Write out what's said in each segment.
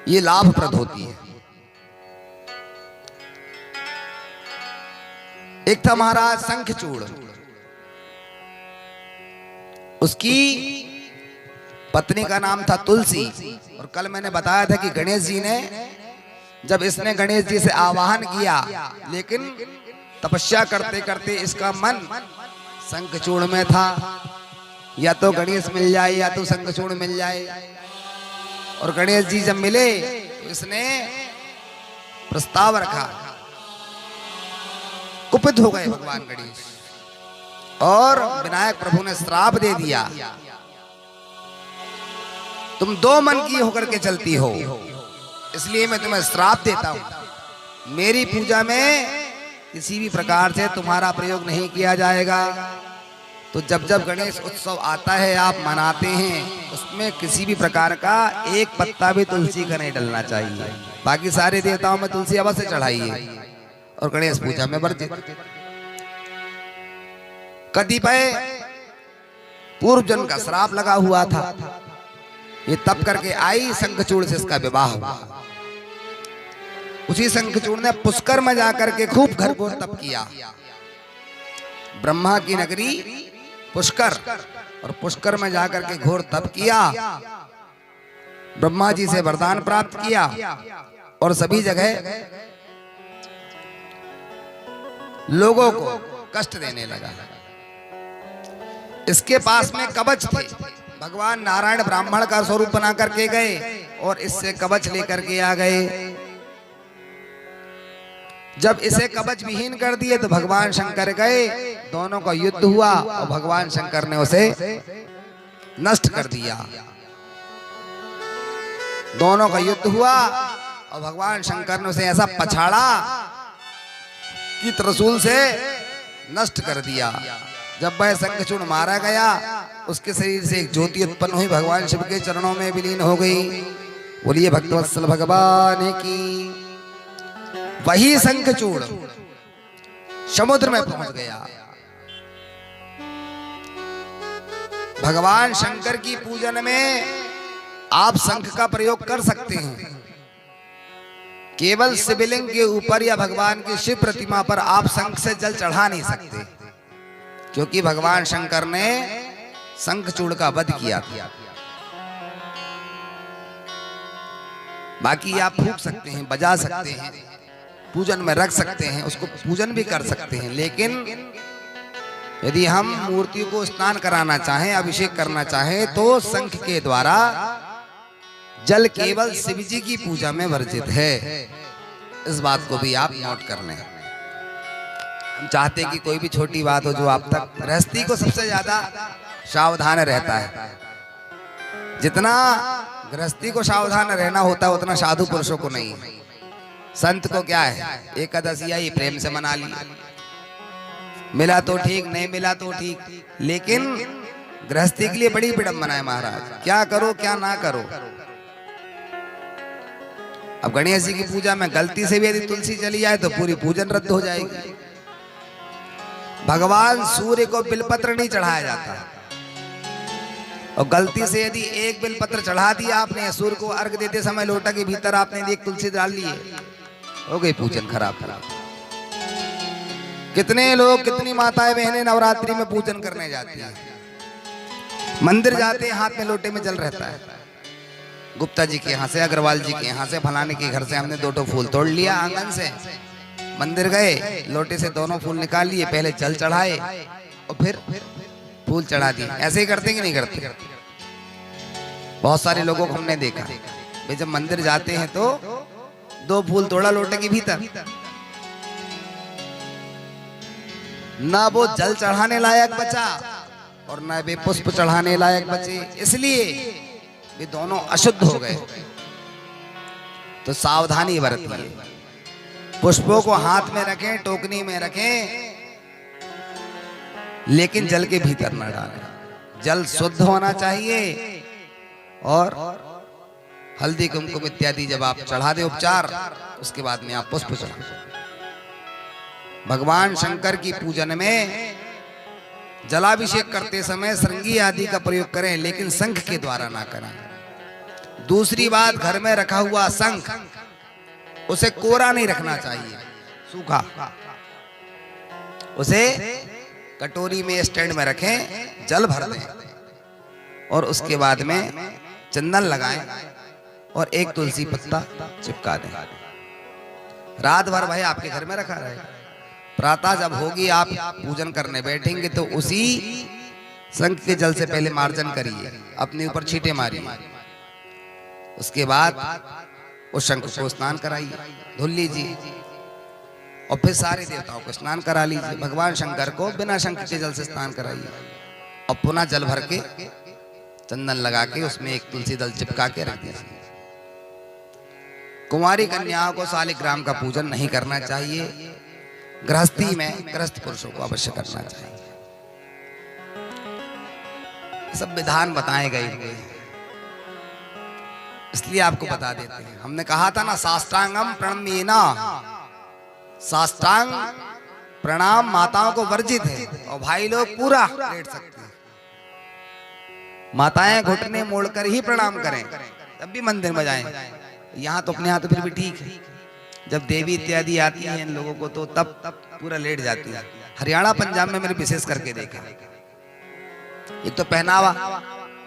ये लाभप्रद होती है। एक था महाराज शंखचूड़, उसकी पत्नी का नाम था तुलसी। और कल मैंने बताया था कि गणेश जी ने, जब इसने गणेश जी से आवाहन किया, लेकिन तपस्या करते करते इसका मन शंखचूड़ में था, या तो गणेश मिल जाए या तो शंखचूड़ मिल जाए। और गणेश जी जब मिले तो इसने प्रस्ताव रखा, कुपित हो गए भगवान गणेश, और विनायक प्रभु ने श्राप दे दिया, तुम दो मन की होकर के चलती हो, इसलिए मैं तुम्हें श्राप देता हूं। मेरी पूजा में किसी भी प्रकार से तुम्हारा प्रयोग नहीं किया जाएगा। तो जब जब गणेश उत्सव आता है, आप मनाते हैं, उसमें किसी भी प्रकार का एक पत्ता भी तुलसी का नहीं डलना चाहिए। बाकी सारे देवताओं में तुलसी अवश्य चढ़ाइए, और गणेश पूजा में वर्जित। कतिपय पूर्व जन्म का श्राप लगा हुआ था, ये तप करके आई, शंखचूड़ से इसका विवाह हुआ। उसी शंखचूड़ ने पुष्कर में जाकर के खूब घनघोर तप किया। ब्रह्मा की नगरी पुष्कर, और पुष्कर में जाकर के घोर तप किया, ब्रह्मा जी से वरदान प्राप्त किया, और सभी जगह लोगों को कष्ट देने लगा। इसके पास में कवच थे, भगवान नारायण ब्राह्मण का स्वरूप बना करके गए और इससे कवच लेकर के आ गए। जब इसे कवच विहीन कर दिए तो भगवान शंकर गए, दोनों का युद्ध हुआ और भगवान शंकर ने उसे नष्ट कर दिया। दोनों का युद्ध हुआ और भगवान शंकर ने उसे ऐसा पछाड़ा कि त्रिशूल से नष्ट कर दिया। जब वह शंखचूड़ मारा गया, उसके शरीर से एक ज्योति उत्पन्न हुई, भगवान शिव के चरणों में विलीन हो गई। बोलिए भक्तवत्सल भगवान की। वही शंखचूड़ समुद्र में पहुंच गया। भगवान शंकर की पूजन में आप शंख का प्रयोग कर सकते हैं, केवल शिवलिंग के ऊपर या भगवान की शिव प्रतिमा पर आप शंख से जल चढ़ा नहीं सकते, क्योंकि भगवान शंकर ने शंखचूड़ का वध किया था। बाकी आप फूंक सकते हैं, बजा सकते हैं, पूजन में रख सकते हैं, उसको पूजन भी कर सकते हैं। लेकिन यदि हम मूर्ति को स्नान कराना चाहें, अभिषेक करना चाहें, तो शंख के द्वारा जल केवल शिव जी की पूजा में वर्जित है। इस बात को भी आप नोट कर लें। हम चाहते हैं कि कोई भी छोटी बात हो जो आप तक, गृहस्थी को सबसे ज्यादा सावधान रहता है। जितना गृहस्थी को सावधान रहना होता है उतना साधु पुरुषों को नहीं है। संत को क्या है, एकादशी आई प्रेम से मना ली, मिला तो ठीक, नहीं मिला तो ठीक। लेकिन गृहस्थी के लिए बड़ी विडंबना है महाराज, क्या करो क्या ना करो। अब गणेश जी की पूजा में गलती से भी यदि तुलसी चली जाए तो पूरी पूजन रद्द हो जाएगी। भगवान सूर्य को बिलपत्र नहीं चढ़ाया जाता, और गलती से यदि एक बिलपत्र चढ़ा दिया आपने, सूर्य को अर्घ देते समय लोटा के भीतर आपने एक तुलसी डाल ली, हो गई पूजन खराब। कितने लोग, कितनी माताएं बहनें नवरात्रि में पूजन करने जाती हैं, मंदिर जाते हैं, हाथ में लोटे में जल रहता है। गुप्ता जी के यहाँ से, अग्रवाल जी के यहाँ से, फलाने के घर से हमने 2 फूल तोड़ लिया आंगन से, मंदिर गए, लोटे से दोनों फूल निकाल लिए, पहले जल चढ़ाए और फिर फूल चढ़ा दिए। ऐसे ही करते कि नहीं करते? बहुत सारे लोगों को हमने देखा, भाई जब मंदिर जाते हैं तो 2 फूल तोड़ा लोटे के भीतर, ना वो जल चढ़ाने लायक बचा और ना वे पुष्प चढ़ाने लायक बचे, इसलिए वे दोनों अशुद्ध हो गए। तो सावधानी बरतिए, पुष्पों को हाथ में रखें, टोकनी में रखें, लेकिन जल के भीतर न डालें। जल शुद्ध होना चाहिए, और हल्दी कुमकुम इत्यादि जब आप चढ़ा दे उपचार, उसके बाद में आप पुष्प चढ़ाएं। भगवान शंकर की पूजन में जलाभिषेक करते समय श्रृंगी आदि का प्रयोग करें, लेकिन शंख के द्वारा ना करें। दूसरी बात, घर में रखा हुआ शंख उसे कोरा नहीं रखना चाहिए, सूखा। उसे कटोरी में स्टैंड में रखें, जल भर दें और उसके बाद में चंदन लगाएं और एक तुलसी पत्ता चिपका दें। रात भर भाई आपके घर में रखा रहेगा। प्रातः जब होगी आप पूजन करने बैठेंगे तो उसी शंख के जल से पहले मार्जन करिए, अपने ऊपर छींटे मारिए, उसके बाद उस शंख को स्नान कराइए, धुल लीजिए और फिर सारे देवताओं को स्नान करा लीजिए। भगवान शंकर को बिना शंख के जल से स्नान कराइए और पुनः जल भर के चंदन लगा के उसमें एक तुलसी दल चिपका के रख दीजिए। कुंवारी कन्याओं को शालिग्राम का पूजन नहीं करना चाहिए, गृहस्थी में गृहस्थ पुरुषों को अवश्य करना चाहिए। सब विधान बताए गए हुए हैं, इसलिए आपको बता देते हैं। हमने कहा था ना, साष्टांगम प्रणम्येना, साष्टांग प्रणाम माताओं को वर्जित है और भाई लोग पूरा लेट सकते हैं। माताएं घुटने मोड़कर ही प्रणाम करें तब भी मंदिर में जाएं। यहाँ तो अपने यहाँ तो फिर भी ठीक है, जब देवी इत्यादि आती हैं इन लोगों को तो तब पूरा लेट जाती है। हरियाणा पंजाब में मैंने विशेष करके देखा, एक तो पहनावा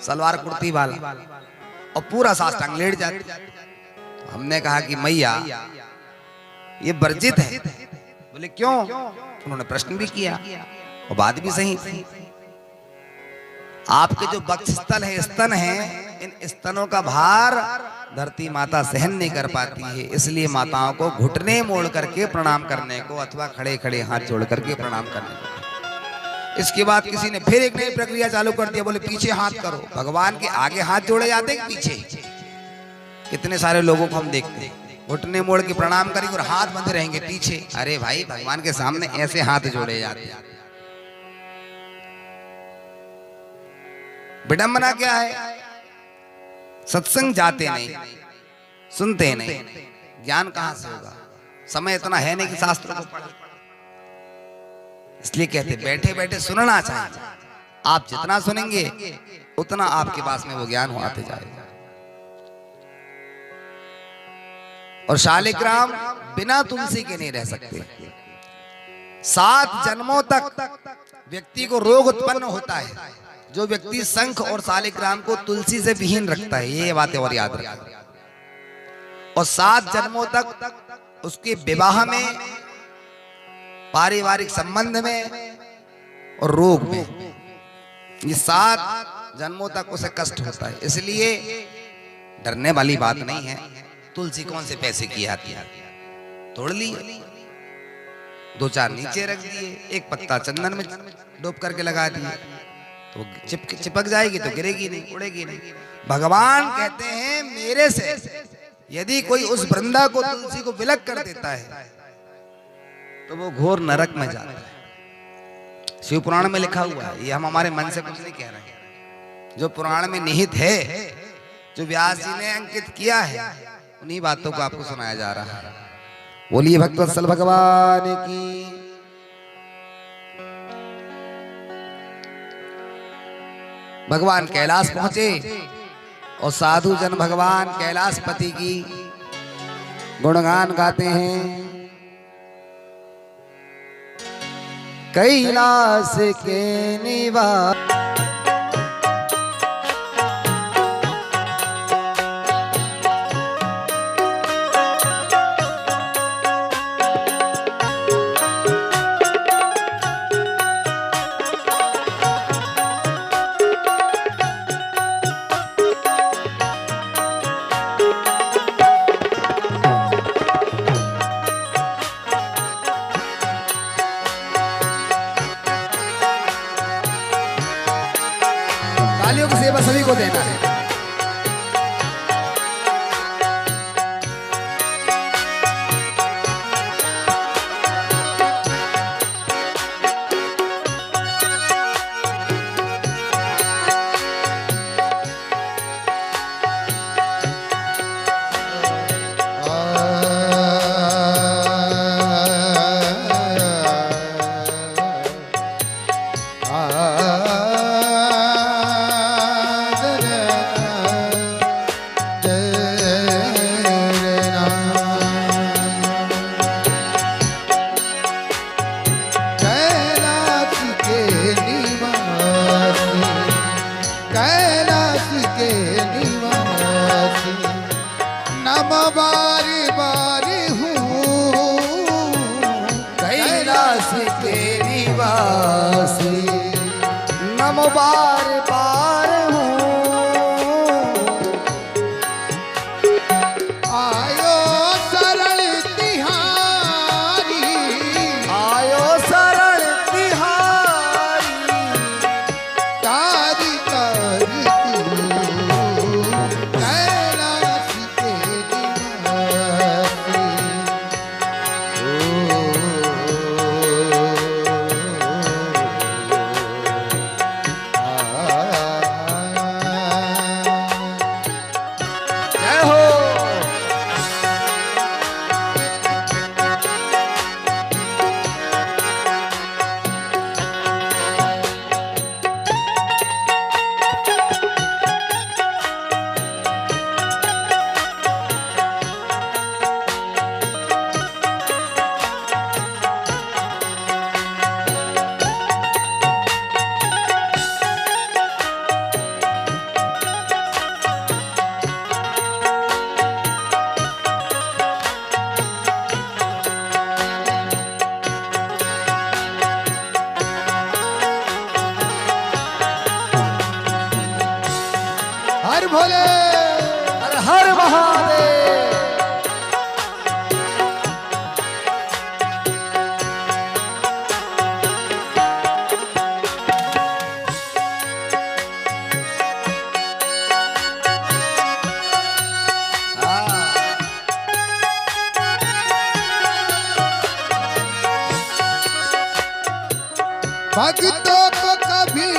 सलवार कुर्ती वाला और पूरा साष्टांग लेट जाती। हमने कहा कि मैया ये वर्जित है। बोले क्यों? उन्होंने प्रश्न भी किया और बात भी सही थी। आपके जो वक्षस्थल है, स्तन है, इन स्तनों का भार धरती माता सहन नहीं कर पाती है, इसलिए माताओं को घुटने मोड़ करके प्रणाम करने को अथवा खड़े खड़े हाथ जोड़ करके प्रणाम करने को। इसके बाद किसी ने फिर एक नई प्रक्रिया चालू कर दिया, बोले पीछे हाथ करो। भगवान के आगे हाथ जोड़े जाते हैं पीछे? कितने सारे लोगों को हम देखते हैं घुटने मोड़ के प्रणाम करेंगे और हाथ बंधे रहेंगे पीछे। अरे भाई, भगवान के सामने ऐसे हाथ जोड़े जाते हैं। विडंबना क्या है? सत्संग जाते नहीं, सुनते नहीं, ज्ञान कहां से होगा? समय इतना है नहीं कि शास्त्र को पढ़े। इसलिए कहते बैठे बैठे सुनना चाहिए। आप जितना सुनेंगे उतना आपके पास में वो ज्ञान आते जाएगा। और शालिग्राम बिना तुलसी के नहीं रह सकते। 7 जन्मों तक व्यक्ति को रोग उत्पन्न होता है जो व्यक्ति शंख और शालिग्राम को तुलसी से विहीन रखता है, ये बातें और याद रखना। और 7 जन्मों तक उसके विवाह में, पारिवारिक संबंध में और रोग में, ये 7 जन्मों तक उसे कष्ट होता है। इसलिए डरने वाली बात नहीं है। तुलसी कौन से पैसे की आती है? तोड़ ली, 2-4 नीचे रख दिए, एक पत्ता चंदन में डूब करके लगा दिए तो चिपक जाएगी, तो गिरेगी नहीं, उड़ेगी नहीं। भगवान कहते हैं मेरे से यदि कोई उस वृंदा को, तुलसी को विलग कर देता है तो वो घोर नरक में जाता है। शिव पुराण में लिखा हुआ है, ये हम हमारे मन से कुछ नहीं कह रहे हैं। जो पुराण में निहित है, जो व्यास जी ने अंकित किया है, उन्हीं बातों को आपको सुनाया जा रहा है। बोलिए भक्तवत्सल भगवान की। भगवान कैलाश पहुंचे और साधु जन भगवान कैलाशपति की गुणगान गाते हैं। कैलाश के निवास की सेवा सभी को देना है। नम बारी बारी हूँ कैलाश के निवासी, नम बार बार हूँ आयो शरण तिहारी, आयो शरण तिहारी, कारी कारी तू कैलाश के निवासी। जय हो। हर भोले हर हर महादेव। भक्तों को कभी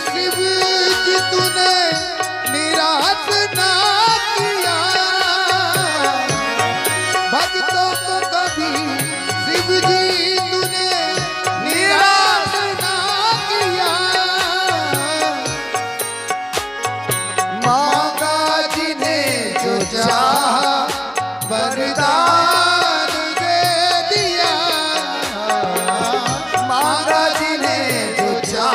शिव जी तूने निराश ना किया, भक्तों को कभी शिव जी तूने निराश ना किया। मांगा जिन्हें जो चाहा वरदान दे दिया, मांगा जिन्हें जो चाहा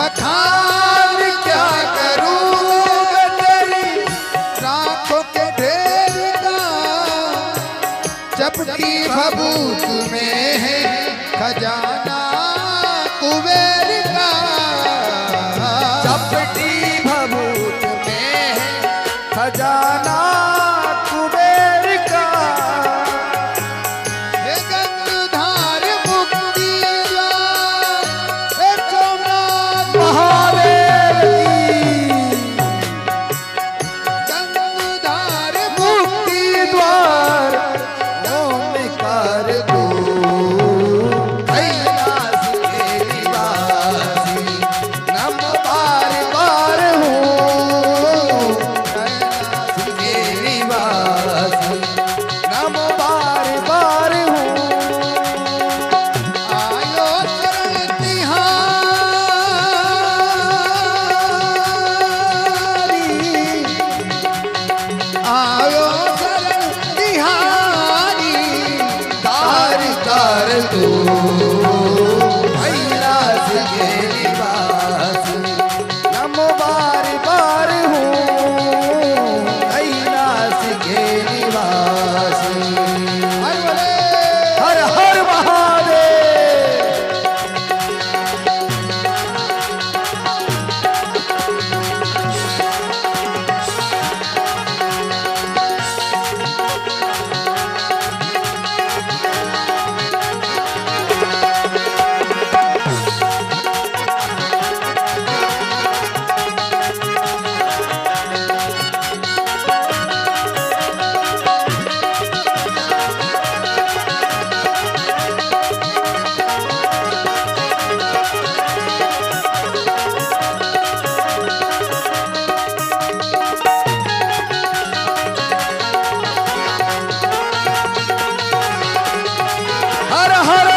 बखान क्या करूं तेरी राखों के ढेर का, जबकि भभूत में है खजाना कुबेर का। चपटी भभूत में है खजाना कुबेर का। हे गंगाधार मुक्ति द्वार, हे सोमनाथ महादेव गंगाधार मुक्ति द्वार ओमकार दो, कैलाश के निवासी नम बार बार हूँ। कैलाश के निवासी नम बार बार हूँ। आयो शरण तिहारी, आयो शरण तिहारी, तार तार दो, कैलाश के निवासी नम बार बार हूँ। कैलाश के निवासी हर बोले हर हर महादेव। हर हर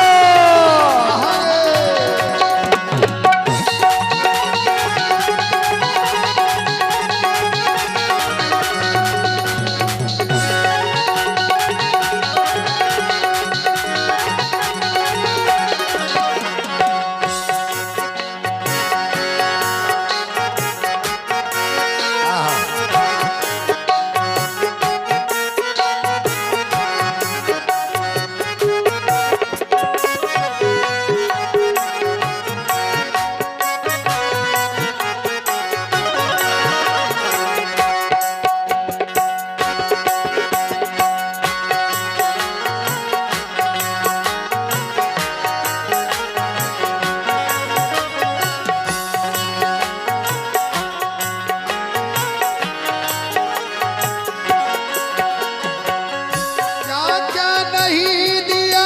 क्या क्या नहीं दिया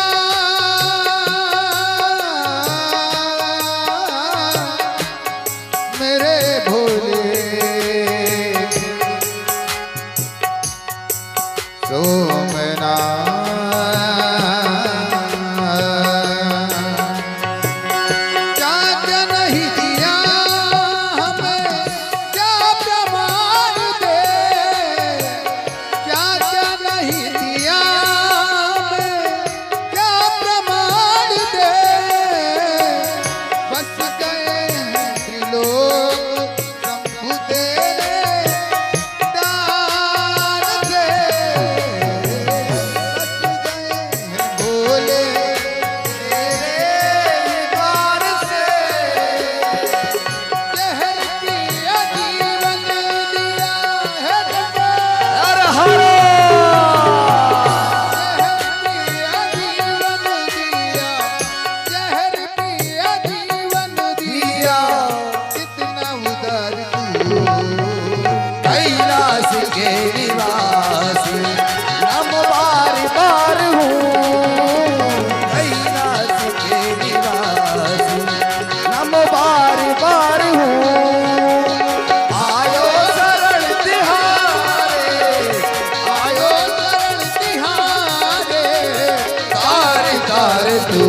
मेरे भोले सोमनाथ। क्या क्या नहीं दिया हमें, क्या प्रमाण दे, क्या क्या नहीं दिया हमें, क्या प्रमाण दे। बस गए हैं त्रिलोक शंभु तेरे दान से, बस गए हैं भोले तेरे द्वार से। जहर पिया जीवन दिया है गंगा, हर हर जहर पिया जीवन दिया, जहर पिया जीवन दिया। कितना उदार तू, कैलाश के निवासी नम बार बार हूँ। कैलाश के निवासी नम बार बार हूँ। आयो शरण तिहारे, आयो शरण तिहारे, तार तार तू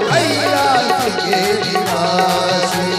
कैलाश के निवासी।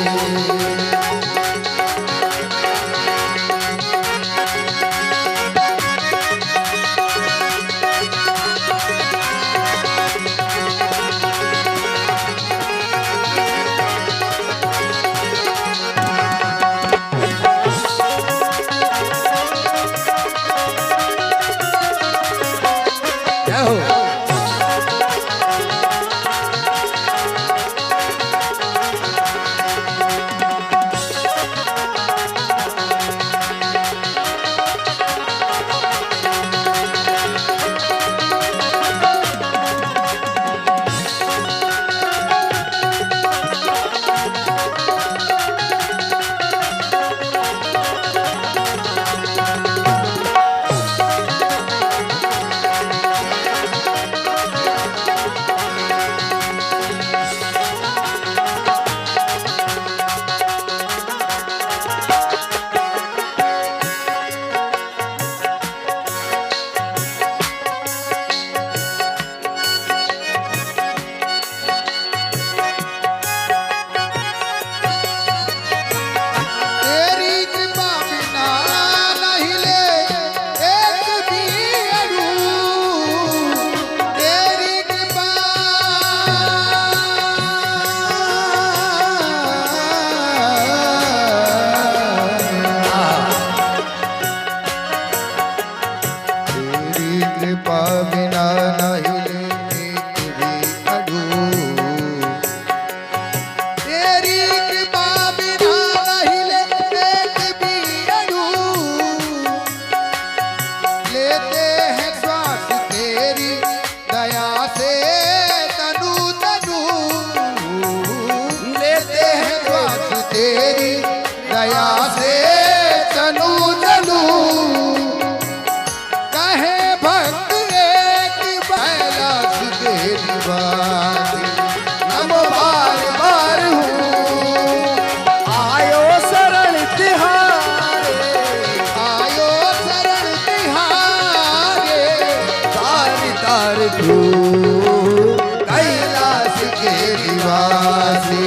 निवासी,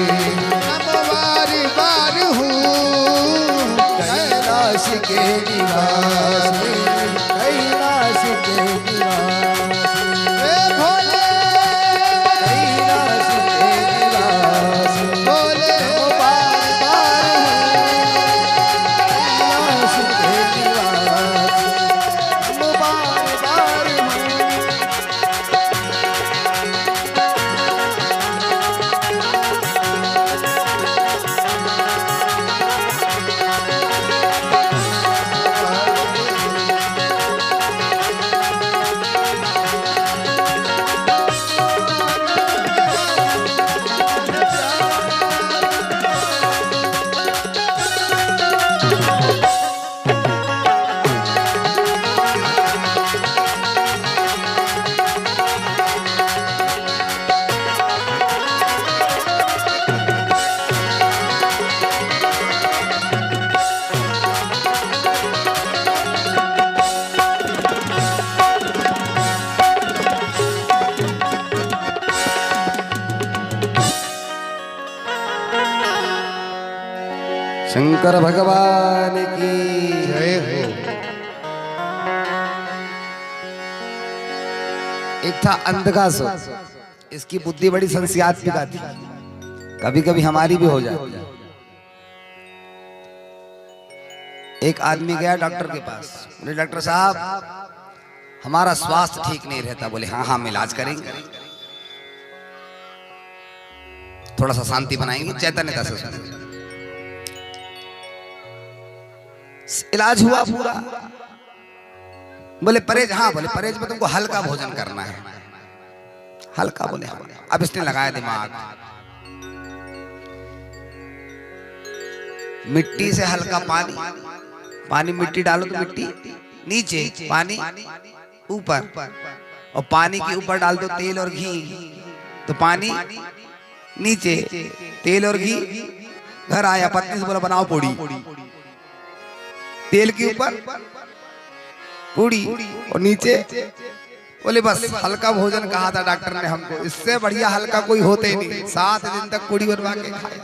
नम बार बार हूँ कैलाश के निवासी, कैलाश के निवासी, हे भोले कैलाश के निवासी, भोले बार कैलाश के निवासी, बार बार शंकर भगवान की जय हो। एक था अंधकासुर, इसकी बुद्धि बड़ी संशयात्मिका थी, कभी कभी हमारी भी हो जाती है। एक आदमी गया डॉक्टर के पास, बोले डॉक्टर साहब हमारा स्वास्थ्य ठीक नहीं रहता। बोले हाँ हाँ हम इलाज करेंगे, थोड़ा सा शांति बनाएंगे, चैतन्यता से सुनेंगे। इलाज हुआ पूरा। बोले परहेज, हाँ बोले परहेज में तुमको हल्का भोजन करना है। हल्का, बोले हाँ। अब इसने लगाया दिमाग, मिट्टी से हल्का पानी, पानी मिट्टी डालो तो मिट्टी नीचे, पानी ऊपर, और पानी के ऊपर डाल दो तेल और घी तो पानी नीचे, तेल और घी। घर आया, पत्नी से बोला बनाओ पूड़ी, तेल के ऊपर पूड़ी और नीचे। बोले बस हल्का भोजन कहा था डॉक्टर ने हमको, इससे बढ़िया हल्का कोई होते ही नहीं। 7 दिन तक पूड़ी बनवा के खाया।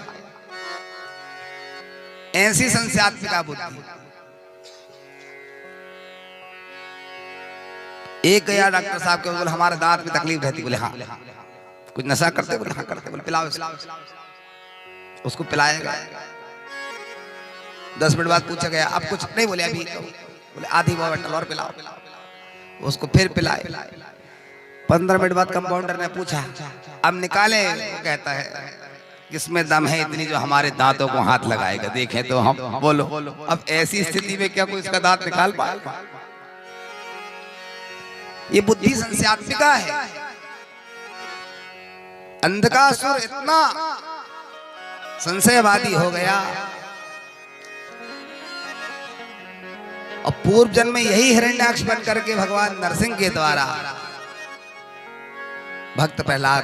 ऐसी संशयात्मिका बुद्धि। एक गया डॉक्टर साहब के, बोले हमारे दांत में तकलीफ रहती। बोले हाँ। कुछ नशा करते? बोले हाँ करते। बोले पिलाओ इसको। उसको पिलाया गया। 10 मिनट बाद पूछा गया अब कुछ नहीं? बोले अभी। बोले आधी बोतल और पिलाओ। उसको फिर पिलाए। 15 मिनट बाद कंपाउंडर ने पूछा अब निकाले? वो कहता है किसमें दम है इतनी जो हमारे दांतों को हाथ लगाएगा, देखें तो हम। बोलो अब ऐसी स्थिति में क्या कोई इसका दांत निकाल पाए? ये बुद्धि संशयात्मिका है। अंधकासुर इतना संशयवादी हो गया, और पूर्व जन्म में यही हिरण्याक्ष बन करके भगवान नरसिंह के द्वारा भक्त प्रहलाद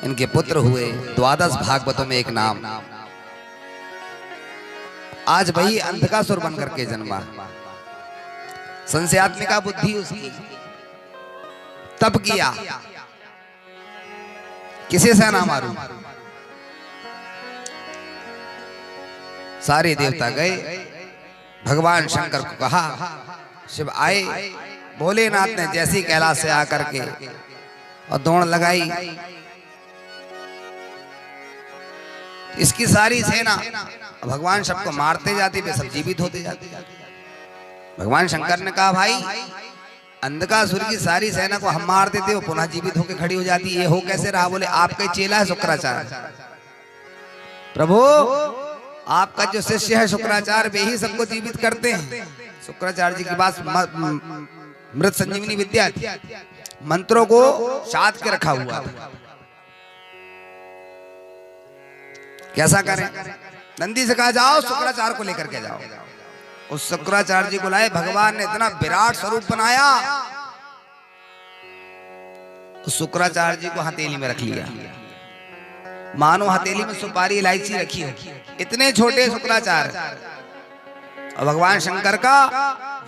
इनके पुत्र हुए। 12 भागवतों में एक नाम। आज वही अंधकासुर बन करके जन्मा। संशयात्मिका बुद्धि उसकी। तप किया, किसे से ना मारूं। सारे देवता गए, भगवान शंकर को कहा, शिव आए। भोलेनाथ ने जैसी कैलाश से आकर के और दौड़ लगाई, इसकी सारी सेना भगवान सबको मारते जाती, वे सब जीवित होते जाते। भगवान शंकर ने कहा भाई अंधकासुर की सारी सेना को हम मार देते, वो पुनः जीवित होकर खड़ी हो जाती, ये हो कैसे रहा? बोले आपका ही चेला है शुक्राचार्य। प्रभु आपका जो शिष्य है शुक्राचार्य, वे ही सबको जीवित करते हैं। शुक्राचार्य जी के पास मृत संजीवनी विद्या थी, मंत्रों को साध के रखा हुआ था। कैसा करें? नंदी से कहा जाओ शुक्राचार्य को लेकर के जाओ। उस शुक्राचार्य जी को लाए। भगवान ने इतना विराट स्वरूप बनाया, उस शुक्राचार्य जी को हथेली में रख लिया, मानो हथेली में सुपारी इलायची रखी हो। इतने छोटे शुक्राचार्य, और भगवान शंकर का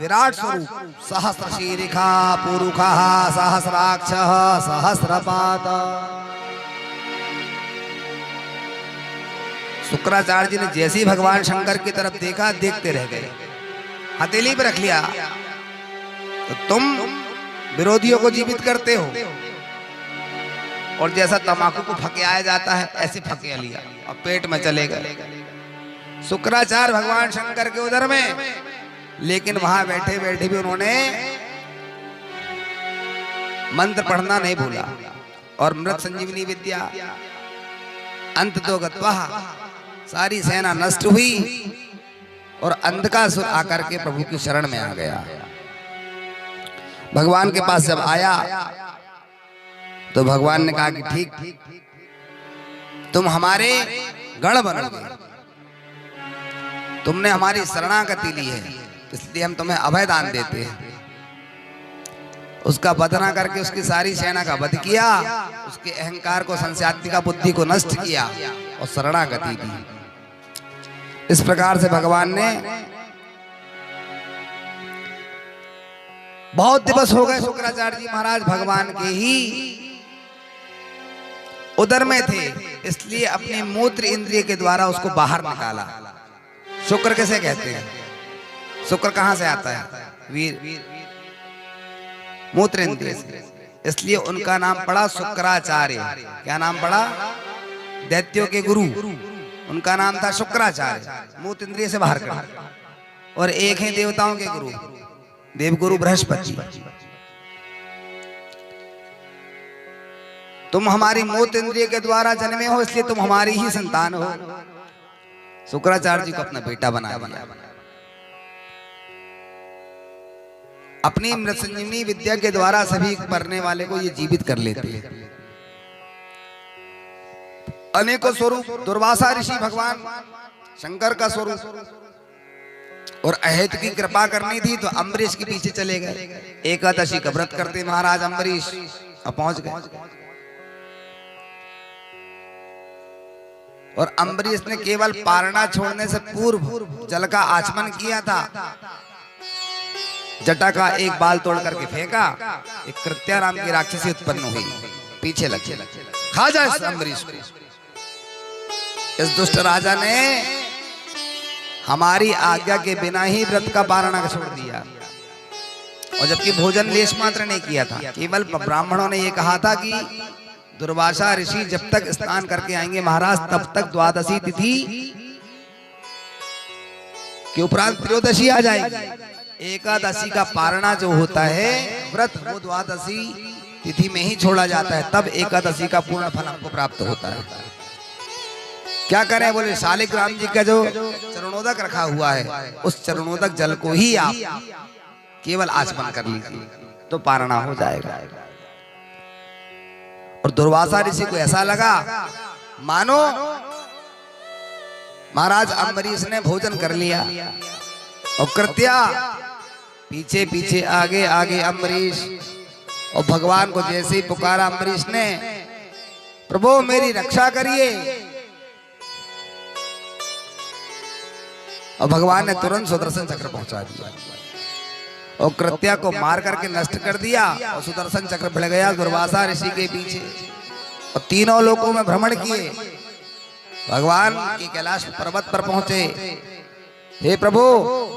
विराट स्वरूप। सहस्र शीरिखा पुरुखा सहस्राक्ष सहस्रपाद। शुक्राचार्य जी ने जैसे ही भगवान शंकर की तरफ देखा, देखते रह गए, हथेली पर रख लिया। तो तुम विरोधियों को जीवित करते हो, और जैसा तम्बाकू को फकियाया जाता है ऐसे फकिया लिया और पेट में चले गए। शुक्राचार्य भगवान शंकर के उदर में, लेकिन वहां बैठे बैठे भी उन्होंने मंत्र पढ़ना नहीं भूला, और मृत संजीवनी विद्या अंत तो गत्वा, सारी सेना नष्ट हुई और अंधकासुर आकर के प्रभु की शरण में आ गया। भगवान के पास जब आया तो भगवान ने कहा कि ठीक, तुम हमारे गण बनोगे, तुमने हमारी शरणागति ली है, इसलिए हम तुम्हें अभय दान देते हैं। उसका वध न करके उसकी सारी सेना का वध किया, उसके अहंकार को, संस्यात्मिका बुद्धि को नष्ट किया और शरणागति दी। इस प्रकार से भगवान ने, बहुत दिवस हो गए शुक्राचार्य जी महाराज भगवान के ही उदर में थे, इसलिए अपने मूत्र इंद्रिय के द्वारा उसको बाहर निकाला। शुक्र किसे कहते हैं? शुक्र कहां से आता है? वीर, मूत्र इंद्रिय से, इसलिए उनका नाम पड़ा शुक्राचार्य। क्या नाम पड़ा? दैत्यों के गुरु, उनका नाम था शुक्राचार्य, मूत्र इंद्रिय से बाहर कर। और एक है देवताओं के गुरु, देवगुरु बृहस्पति। तुम हमारी मूत्र इंद्रिय के द्वारा जन्मे हो, इसलिए तुम हमारी ही संतान हो। शुक्राचार्य जी को अपना बेटा बना दिया। अपनी मृत संजीवनी विद्या के द्वारा सभी मरने वाले को ये जीवित कर लेते हैं। अनेकों स्वरूप, दुर्वासा ऋषि भगवान शंकर का स्वरूप, और अहेत की कृपा करनी थी तो अम्बरीश के पीछे चले गए। एकादशी का व्रत करते महाराज अम्बरीश और पहुंच गए। और अम्बरीश ने केवल पारणा छोड़ने से पूर्व जल का आचमन किया था। जटा का एक बाल तोड़ करके फेंका, एक कृत्या नाम की राक्षसी उत्पन्न हुई, पीछे लगे, खा जाए अम्बरीश को। इस दुष्ट राजा ने हमारी आज्ञा के बिना ही व्रत का पारणा छोड़ दिया, और जबकि भोजन लेश मात्र नहीं किया था। केवल ब्राह्मणों ने यह कहा था कि दुर्वासा ऋषि जब तक स्नान करके आएंगे महाराज, तब तक द्वादशी तिथि के उपरांत त्रयोदशी आ जाएगी। एकादशी का पारणा जो होता है व्रत, वो द्वादशी तिथि में ही छोड़ा जाता है, तब एकादशी का पूर्ण फल हमको प्राप्त होता है। क्या करें? बोले शालिग्राम जी का जो चरणोदक रखा हुआ है, उस चरणोदक जल को ही आप केवल आचमन कर लीजिए तो पारणा हो जाएगा। और दुर्वासा ऋषि को ऐसा लगा मानो महाराज अम्बरीश ने भोजन कर लिया, और कृत्या पीछे पीछे, आगे आगे अम्बरीश। और भगवान को जैसे ही पुकारा अम्बरीश ने, प्रभु मेरी रक्षा करिए, और भगवान ने तुरंत सुदर्शन चक्र पहुंचा दिया और कृत्या को मार करके नष्ट कर दिया। और सुदर्शन चक्र भिड़ गया दुर्वासा ऋषि के पीछे, और तीनों लोकों में भ्रमण किए। भगवान की कैलाश पर्वत पर पहुंचे, हे प्रभु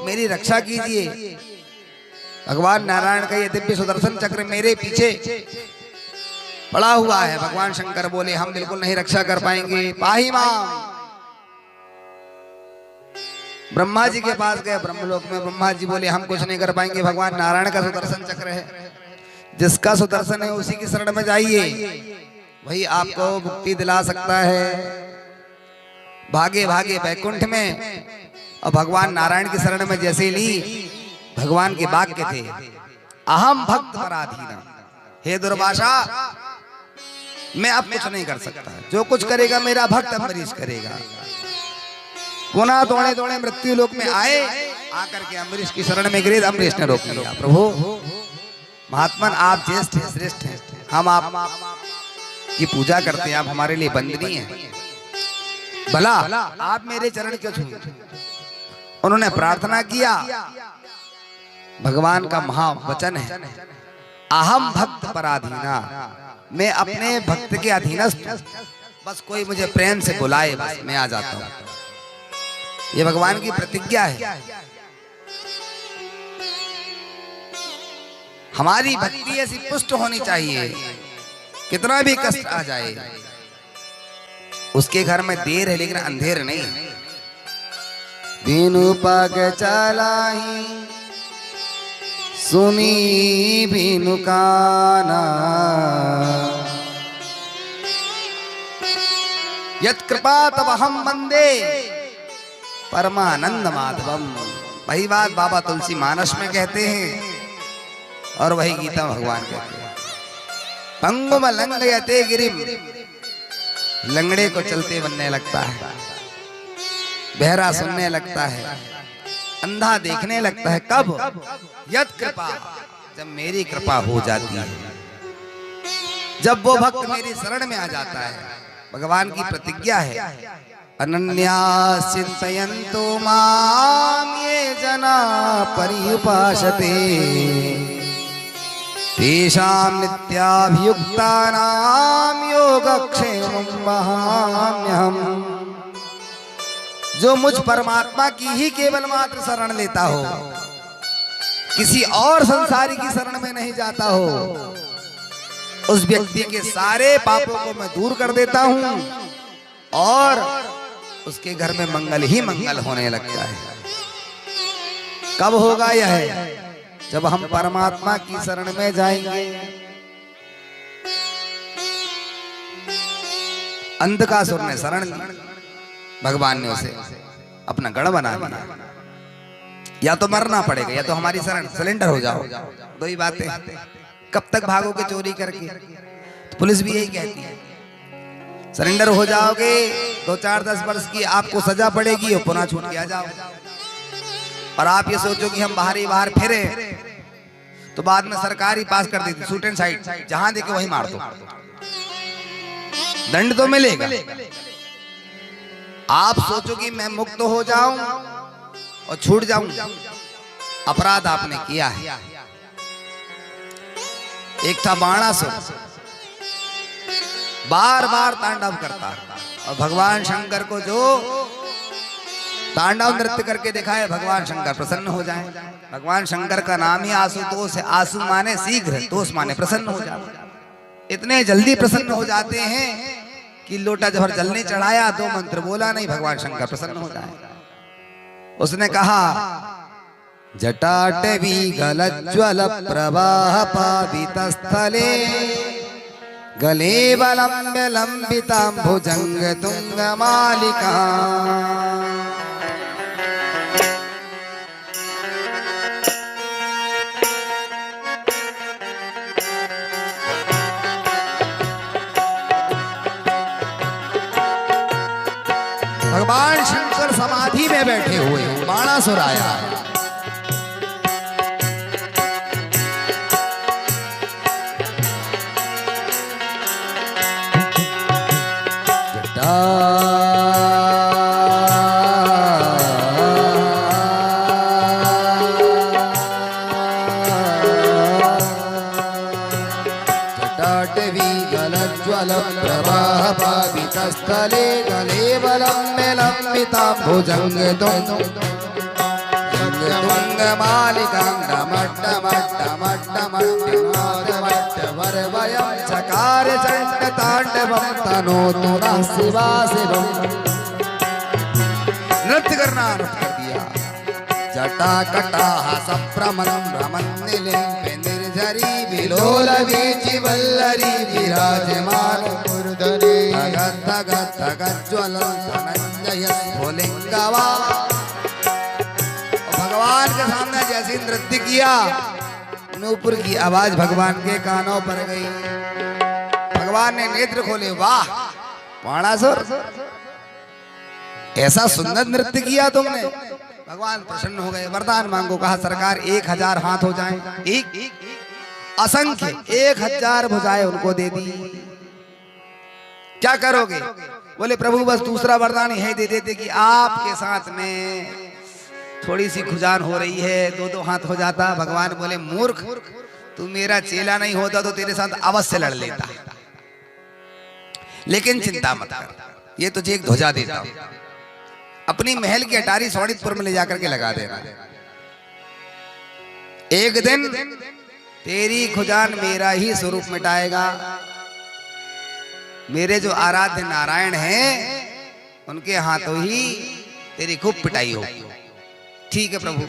मेरी रक्षा कीजिए। भगवान नारायण का ये दिव्य सुदर्शन चक्र मेरे पीछे पड़ा हुआ है। भगवान शंकर बोले हम बिल्कुल नहीं रक्षा कर पाएंगे, पाही माम। ब्रह्मा जी के पास गए, ब्रह्मलोक में ब्रह्मा जी बोले हम कुछ नहीं कर पाएंगे, भगवान नारायण का सुदर्शन चक्र है, जिसका सुदर्शन है उसी की शरण में जाइए, वही आपको मुक्ति दिला सकता है। भागे भागे वैकुंठ में, और भगवान नारायण की शरण में जैसे ली, भगवान के वाक्य थे, अहम भक्त पराधीना, हे दुर्वासा मैं अब कुछ नहीं कर सकता, जो कुछ करेगा मेरा भक्त अम्बरीश करेगा। पुनः दौड़े दौड़े मृत्यु लोक में आए, आकर के अम्बरीश की शरण में गिरे। अम्बरीश ने रोक लिया, प्रभु महात्मन आप ज्येष्ठ हैं, श्रेष्ठ हैं, हम आप की पूजा करते हैं, आप हमारे लिए बंदनीय हैं, भला आप मेरे चरण क्यों छूए? उन्होंने प्रार्थना किया। भगवान का महावचन है, अहम भक्त पराधीना, मैं अपने भक्त के अधीनस्थ, बस कोई मुझे प्रेम से बुलाए, बस मैं आ जाता हूँ। ये भगवान की प्रतिज्ञा है। हमारी भक्ति ऐसी पुष्ट होनी चाहिए, कितना भी कष्ट आ जाए, उसके घर में देर है लेकिन अंधेर नहीं। बिनु पग चलाही सुनी बिनु काना, यत् कृपा तब हम वंदे परमानंद माधवम। वही बात बाबा तुलसी मानस में कहते हैं और वही गीता भगवान कहते हैं। पंगुम लंघयते गिरिम, लंगड़े को चलते बनने लगता है, बहरा सुनने लगता है, अंधा देखने लगता है। कब? यत् कृपा, जब मेरी कृपा हो जाती है, जब वो भक्त मेरी शरण में आ जाता है। भगवान की प्रतिज्ञा है, अनन्या चिंतयन्तो माम ये जना पर्युपासते, तेषां नित्याभियुक्तानां योगक्षेमं वहाम्यहम्। जो मुझ परमात्मा की ही केवल मात्र शरण लेता हो, किसी और संसारी की शरण में नहीं जाता हो, उस व्यक्ति के सारे पापों को मैं दूर कर देता हूं और उसके घर में मंगल ही मंगल होने लगता है। कब होगा यह? जब हम परमात्मा की शरण में जाएंगे। अंधकासुर ने शरण ली, भगवान ने उसे अपना गढ़ बना दिया। या तो मरना पड़ेगा या तो हमारी शरण, सरेंडर हो जाओ, दो ही बातें। कब तक भागोगे चोरी करके? तो पुलिस भी यही कहती है, सरेंडर हो जाओगे 2, 4, 10 वर्ष की आपको सजा पड़ेगी और पुनः छूट के आ जाओ। और आप ये सोचो कि हम बाहर फिरे तो बाद में सरकार ही पास कर देती, शूट एंड साइड, जहां देखे वहीं मार दो, दंड तो मिलेगा। आप सोचो कि मैं मुक्त हो जाऊं और छूट जाऊं, अपराध आपने किया है। एक था बाणासुर, बार बार तांडव करता और भगवान शंकर को जो तांडव नृत्य करके दिखाए, भगवान शंकर प्रसन्न हो जाए। भगवान शंकर का नाम ही आशुतोष है। आशु माने शीघ्र, तोष माने प्रसन्न हो जाए। इतने जल्दी प्रसन्न हो जाते हैं कि लोटा जब जल ने चढ़ाया, 2 मंत्र बोला नहीं, भगवान शंकर प्रसन्न हो जाए। उसने कहा, जटाटवी गलज्ज्वल प्रवाह पावित स्थले, गले बलम्ब्य लंबितां भुजंग तुंग मालिका। भगवान शंकर समाधि में बैठे हुए हैं, बाणासुर आया। जटाटवी गलज्ज्वल प्रवाह पावित स्थले, गले बलम्ब्य लंबितां भुजंग तुंग मालिकां डमड्डमड्डमड्डमड्डमड्डमड्डमर्वयं चकार चण्ड तांडवं तनोतु नः शिवा शिवम्। नृत्य करना आरंभ कर दिया। जटा कटाह सप्रमं रमन्निलिम्पे निर्झरी विलोल वीचि वल्लरी विराजमान मूर्धने, धगत् धगत् धगत् ज्वलं धनञ्जय स्फुलिङ्गवा। भगवान के सामने जैसे नृत्य किया, नूपुर की आवाज भगवान के कानों पर गई। भगवान ने नेत्र खोले, वाह बाणासुर, ऐसा सुंदर नृत्य किया तुमने। भगवान प्रसन्न हो गए, वरदान मांगो। कहा, सरकार 1000 हाथ हो जाएं, एक असंख्य 1000 भुजाएं उनको दे दी। क्या करोगे? बोले, प्रभु बस दूसरा वरदान यही दे देते कि आपके साथ में थोड़ी सी खुजान हो रही है, 2-2 हाथ हो जाता। भगवान बोले, मूर्ख, तू मेरा चेला नहीं होता तो तेरे साथ अवश्य लड़ लेता। लेकिन चिंता मत कर, ये तुझे एक ध्वजा देता हूं, अपनी महल की अटारी सोनितपुर में ले जाकर के लगा देना। एक दिन तेरी खुजान मेरा ही स्वरूप मिटाएगा। मेरे जो आराध्य नारायण हैं उनके हाथों ही तेरी खूब पिटाई हो। ठीक है प्रभु।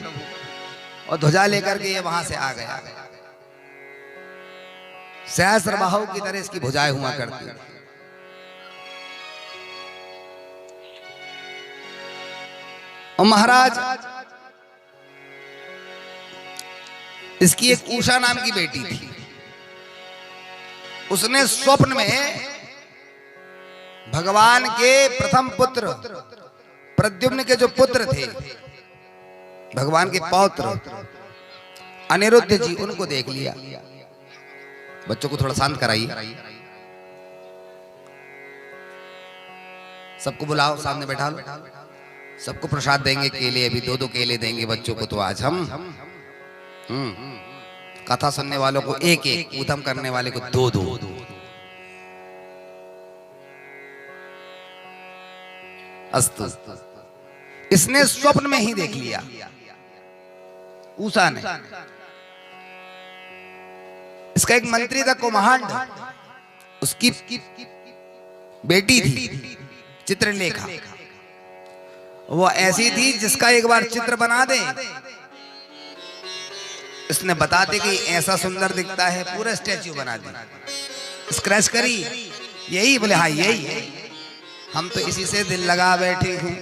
और ध्वजा लेकर के ये वहां से आ गया। सहस्र बाहु की तरह इसकी भुजाएं हुआ करती। और महाराज इसकी एक उषा नाम की बेटी थी। उसने स्वप्न में भगवान के प्रथम पुत्र प्रद्युम्न के जो पुत्र थे, भगवान के पौत्र अनिरुद्ध जी, उनको देख लिया। बच्चों को थोड़ा शांत कराइए, सबको बुलाओ, सामने बैठा लो, सबको प्रसाद देंगे, केले अभी 2-2 केले देंगे बच्चों को। तो आज हम कथा सुनने वालों को 1-1, ऊधम करने वाले को 2-2। अस्तु। इसने स्वप्न में ही देख लिया उषा ने। इसका एक मंत्री था कोमहांड, उसकी बेटी थी चित्रलेखा। वो ऐसी थी जिसका एक बार चित्र बना दे, इसने बताते कि ऐसा सुंदर दिखता है, पूरा स्टैच्यू बना दे। स्क्रैच करी, यही बोले हाँ यही है, हम तो इसी से दिल लगा बैठे हैं,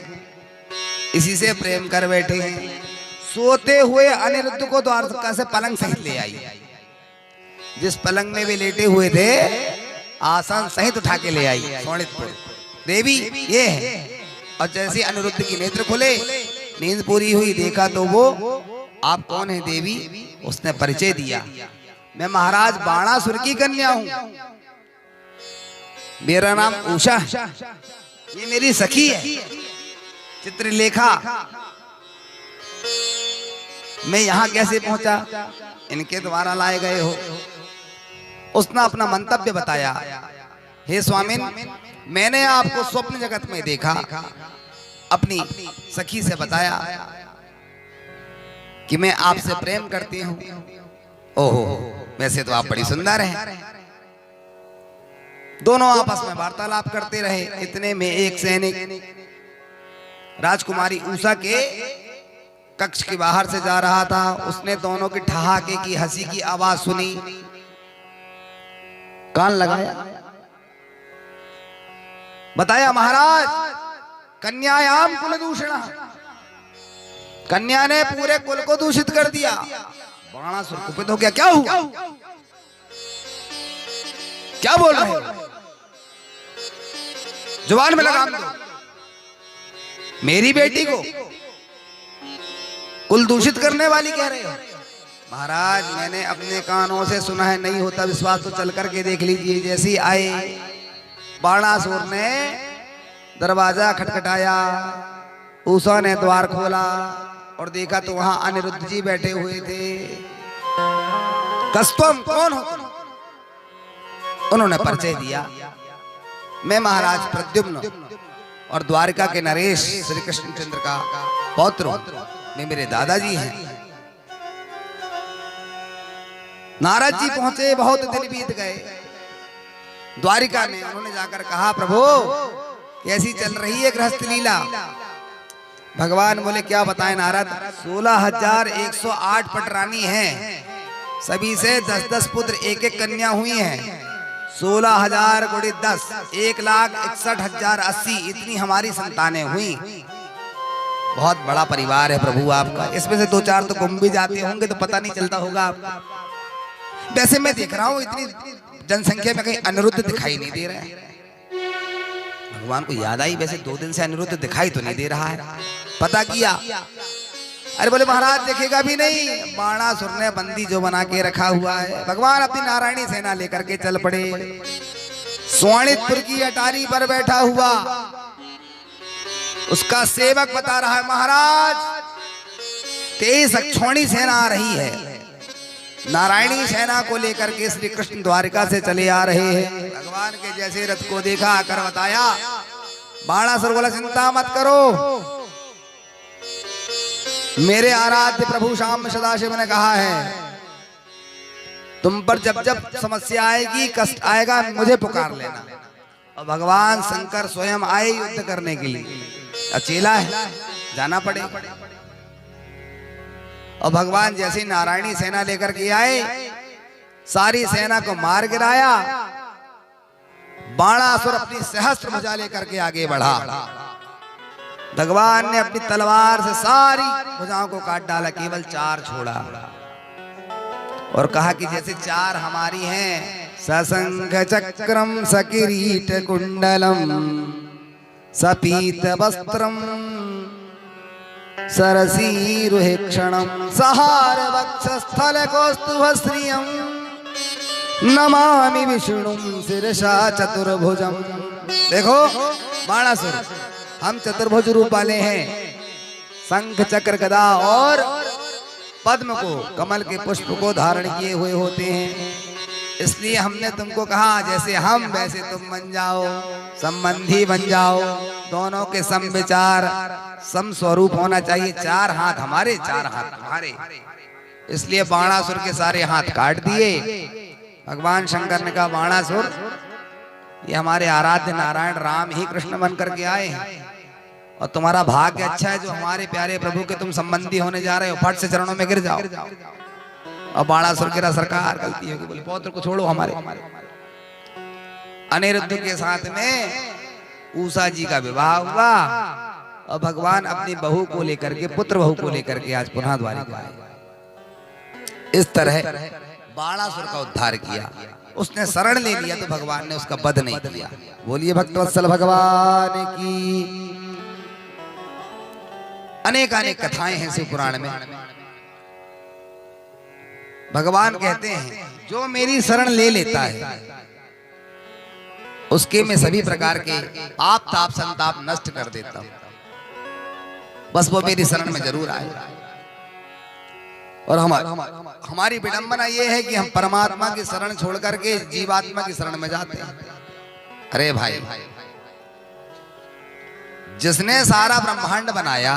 इसी से प्रेम कर बैठे हैं। सोते हुए अनिरुद्ध को द्वारका से पलंग सहित ले आई। जिस पलंग में वे लेटे हुए थे आसन सहित उठा के ले आई सोनितपुर। देवी ये है। और जैसे अनिरुद्ध की नेत्र खुले, नींद पूरी हुई, देखा तो वो, आप कौन है देवी? उसने परिचय दिया, मैं महाराज बाणासुर की कन्या हूं, मेरा नाम उषा, ये मेरी सखी है चित्रलेखा। मैं यहां कैसे पहुंचा? इनके द्वारा लाए गए हो। उसने अपना मंतव्य बताया, हे स्वामिन, मैंने आपको स्वप्न जगत में देखा, अपनी सखी से बताया कि मैं आपसे प्रेम करती हूं। ओहो, वैसे तो आप बड़ी सुंदर हैं। दोनों आपस में वार्तालाप करते रहे। इतने में एक सैनिक राजकुमारी उषा के कक्ष के बाहर से जा रहा था। उसने दोनों की ठहाके की हंसी की आवाज सुनी, कान लगाया, बताया महाराज कन्यायाम कुल दूषण, कन्या ने पूरे कुल को दूषित कर दिया। बाणासुर कुपित हो गया, क्या हुआ? क्या बोल रहे हो? जुबान में लगाम दो। मेरी बेटी को कुल दूषित करने वाली कह रहे हो? महाराज मैंने अपने कानों से सुना है, नहीं होता विश्वास तो चल करके देख लीजिए। जैसे ही आए बाणासुर ने दरवाजा खटखटाया, उषा ने द्वार खोला और देखा तो वहां अनिरुद्ध जी बैठे हुए थे। कस्तम कौन हो? उन्होंने परिचय दिया, मैं महाराज प्रद्युम्न और द्वारका के नरेश श्री कृष्णचंद्र का पौत्र हूं, मैं मेरे दादाजी हैं। नारद जी पहुंचे, बहुत दिन बीत गए द्वारिका में। उन्होंने जाकर कहा, प्रभु कैसी चल रही है गृहस्थ लीला? भगवान बोले, क्या बताएं नारद, 16,108 पटरानी हैं, सभी से 10-10 पुत्र, 1-1 कन्या हुई हैं। 16,000 गुणित 10, 1,61,080, इतनी हमारी संतानें हुई। बहुत बड़ा परिवार है प्रभु आपका। इसमें से 2-4 तो गुम भी जाते होंगे तो पता नहीं चलता होगा आपका। वैसे मैं देख रहा हूं इतनी जनसंख्या में कहीं अनिरुद्ध दिखाई नहीं दे रहा है। भगवान को याद आई, वैसे 2 दिन से अनिरुद्ध दिखाई तो नहीं दे रहा है। पता किया, अरे बोले महाराज देखेगा भी नहीं, बाणासुर ने बंदी जो बना के रखा हुआ है। भगवान अपनी नारायणी सेना लेकर के चल पड़े। सोनितपुर की अटारी पर बैठा हुआ उसका सेवक बता रहा है, महाराज 23 अक्षौणी सेना आ रही है, नारायणी सेना को लेकर के श्री कृष्ण द्वारिका से चले आ रहे हैं। भगवान के जैसे रथ को देखा, आकर बताया, बाणासुर बोला चिंता मत करो, मेरे आराध्य प्रभु श्याम सदाशिव ने कहा है तुम पर जब जब समस्या आएगी, कष्ट आएगा, मुझे पुकार लेना। और भगवान शंकर स्वयं आए युद्ध करने के लिए, अकेला है, जाना पड़ेगा। और भगवान जैसे नारायणी सेना लेकर के आए, सारी सेना को मार गिराया। बाणासुर अपनी सहस्त्र भुजा लेकर के आगे बढ़ा। भगवान ने अपनी तलवार से सारी भुजाओं को काट डाला, केवल 4 छोड़ा और कहा कि जैसे 4 हमारी हैं, सशंख चक्रम सकिरीट कुंडलम सपीत वस्त्रम सरसीरुहेक्षणम सहार वक्षस्थल कौस्तुभश्रियम नमामि विष्णुम शिरसा चतुर्भुजम। देखो बाणासुर, हम चतुर्भुज रूप वाले हैं, शंख चक्र गदा और पद्म को, कमल के पुष्प को धारण किए हुए होते हैं। इसलिए हमने तुमको कहा जैसे हम वैसे तुम बन जाओ, संबंधी बन जाओ, दोनों के सम विचार सम स्वरूप होना चाहिए। 4 हाथ हमारे, 4 हाथ तुम्हारे। इसलिए बाणासुर के सारे हाथ काट दिए। भगवान शंकर ने कहा बाणासुर, ये हमारे आराध्य नारायण राम ही कृष्ण बन करके आए हैं और तुम्हारा भाग्य अच्छा है जो हमारे प्यारे प्रभु के तुम संबंधी होने जा रहे हो, फट से चरणों में गिर जाओ। और बाणासुर गिरा, सरकार गलती होगी, बोले पौत्र को छोड़ो हमारे। अनिरुद्ध के साथ में उषा जी का विवाह हुआ और भगवान अपनी बहू को लेकर के, पुत्र बहू को लेकर के आज पुनः द्वारिका आए। इस तरह बाणासुर का उद्धार किया। उसने शरण ले लिया तो भगवान ने उसका वध नहीं किया। बोलिए भक्तवत्सल भगवान की। अनेक अनेक कथाएं हैं शिव पुराण में। भगवान कहते हैं जो मेरी शरण ले लेता है उसके मैं सभी प्रकार के पाप ताप संताप नष्ट कर देता हूं, बस वो मेरी शरण में जरूर आए। और हमारी विडंबना ये है कि हम परमात्मा की शरण छोड़ करके जीवात्मा की शरण में जाते हैं। अरे भाई, जिसने सारा ब्रह्मांड बनाया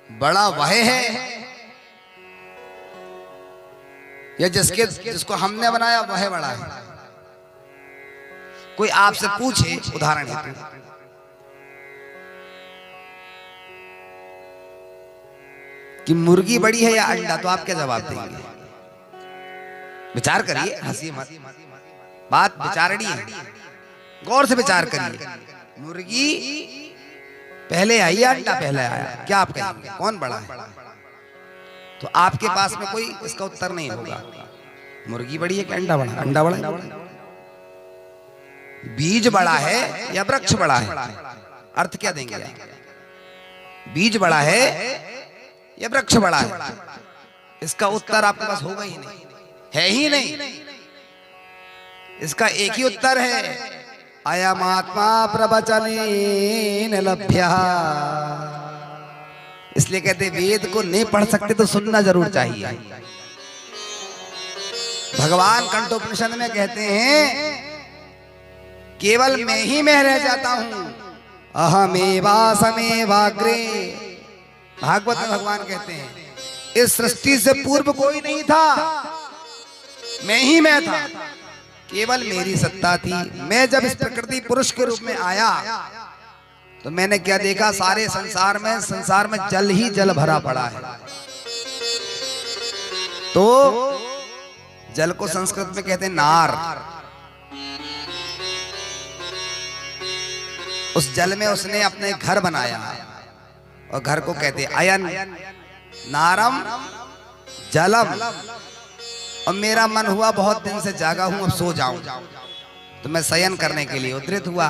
बड़ा वह है या जिसको हमने बनाया वह बड़ा है? कोई आपसे पूछे, उदाहरण है, कि मुर्गी बड़ी है या अंडा, तो आप क्या जवाब देंगे? विचार करिए, हंसी मत, बात विचारणी है, गौर से विचार करिए। मुर्गी पहले आई या अंडा पहले आया? क्या आप कहेंगे कौन बड़ा है? तो आपके पास में कोई इसका उत्तर नहीं होगा। मुर्गी बड़ी है कि अंडा बड़ा? अंडा बड़ा है। बीज बड़ा है या वृक्ष बड़ा है? अर्थ क्या देंगे आप? बीज बड़ा है या वृक्ष बड़ा है? इसका उत्तर आपके पास होगा ही नहीं, है ही नहीं। इसका एक ही उत्तर है, अयमात्मा प्रवचनेन लभ्यः। इसलिए कहते वेद को नहीं पढ़ सकते तो सुनना जरूर चाहिए। भगवान कंठोपनिषद में कहते हैं केवल मैं ही मैं रह जाता हूं, अहमेवासमेवाग्रे। भागवत में भगवान कहते हैं इस सृष्टि से पूर्व कोई नहीं था, मैं ही मैं था, केवल मेरी सत्ता थी। मैं जब इस प्रकृति पुरुष के रूप में आया तो मैंने क्या देखा? सारे संसार में जल ही जल भरा पड़ा है। तो जल को संस्कृत में कहते हैं नार। उस जल में उसने अपने घर बनाया और घर को कहते हैं अयन नारम जलम। और मेरा मन हुआ बहुत दिन से जागा हूं, अब सो जाऊं, तो मैं शयन करने के लिए उद्धृत हुआ,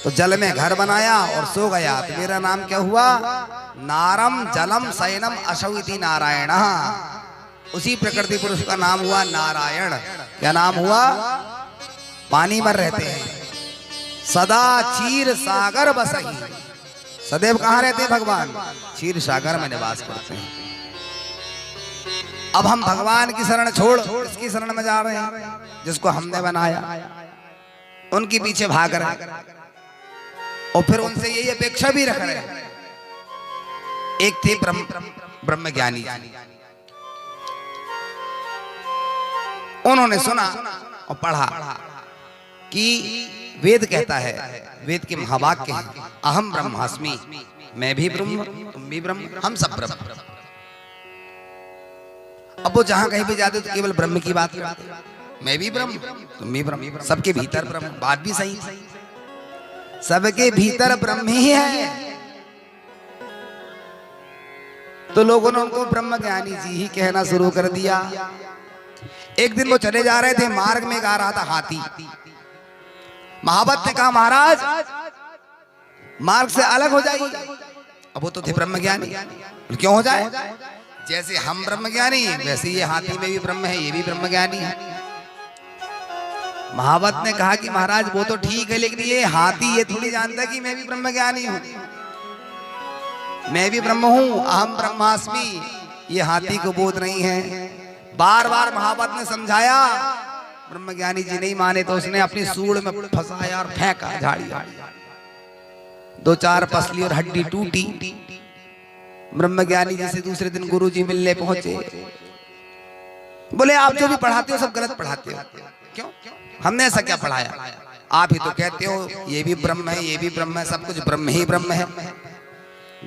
तो जल में घर बनाया और सो गया। तो मेरा नाम क्या हुआ? नारम जलम शयनम असौ इति नारायण। उसी प्रकृति पुरुष का नाम हुआ नारायण। क्या नाम हुआ? पानी में रहते हैं, सदा क्षीर सागर बसही। सदैव कहाँ रहते हैं भगवान? क्षीर सागर में निवास करते हैं। अब हम भगवान की शरण छोड़ इसकी शरण में जा रहे हैं, जिसको हमने बनाया, उनके पीछे भाग रहे हैं और फिर उनसे यही अपेक्षा भी रख रहे हैं। एक थे ब्रह्म ज्ञानी, उन्होंने सुना और पढ़ा कि वेद कहता है, वेद के महावाक्य हैं, अहम ब्रह्मास्मि, मैं भी ब्रह्म, तुम भी ब्रह्म, हम सब ब्रह्म। अब वो जहां कहीं भी जाते तो केवल ब्रह्म की बात करते, मैं भी ब्रह्म, तुम भी ब्रह्म, सबके भीतर ब्रह्म। बात भी सही, सबके भीतर ब्रह्म ही है। तो लोगों ने उनको ब्रह्म ज्ञानी जी ही कहना शुरू कर दिया। एक दिन वो चले जा रहे थे, मार्ग में गा रहा था हाथी। महावत ने कहा महाराज मार्ग से अलग हो जाइए। अब वो तो थे ब्रह्म ज्ञानी, क्यों हो जाए? जैसे हम ब्रह्म ज्ञानी वैसे ये हाथी में भी ब्रह्म है, ये भी ब्रह्म ज्ञानी है। महावत ने कहा कि महाराज वो तो ठीक है, लेकिन ये हाथी ये थोड़ी जानता कि मैं भी ब्रह्म ज्ञानी हूं, मैं भी ब्रह्म हूं, अहम ब्रह्मास्मि। ये हाथी को बोध नहीं है। बार बार महावत ने समझाया, ब्रह्म ज्ञानी जी नहीं माने तो उसने अपनी सूंड में फंसाया और फेंका झाड़ी। 2-4 पसली और हड्डी टूटी। ब्रह्म ज्ञानी जी से दूसरे दिन गुरु जी मिलने पहुंचे। बोले आप जो भी पढ़ाते हो सब गलत पढ़ाते हो। क्यों? हमने ऐसा क्या पढ़ाया? आप ही तो कहते हो ये भी ब्रह्म है, ये भी ब्रह्म है, सब कुछ ब्रह्म ही ब्रह्म है।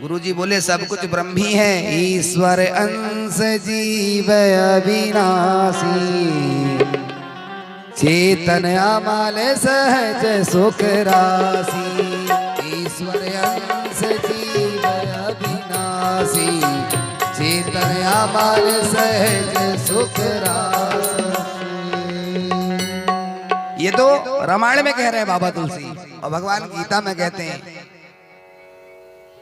गुरु जी बोले सब कुछ ब्रह्म ही है। ईश्वर अंश जीव अविनाशी, चेतन अमल सहज सुख राशि। ईश्वर अंश जीव अविनाशी, चेतन अमल सहज सुख राशि। ये तो रामायण में कह रहे हैं बाबा तुलसी, और भगवान गीता में कहते हैं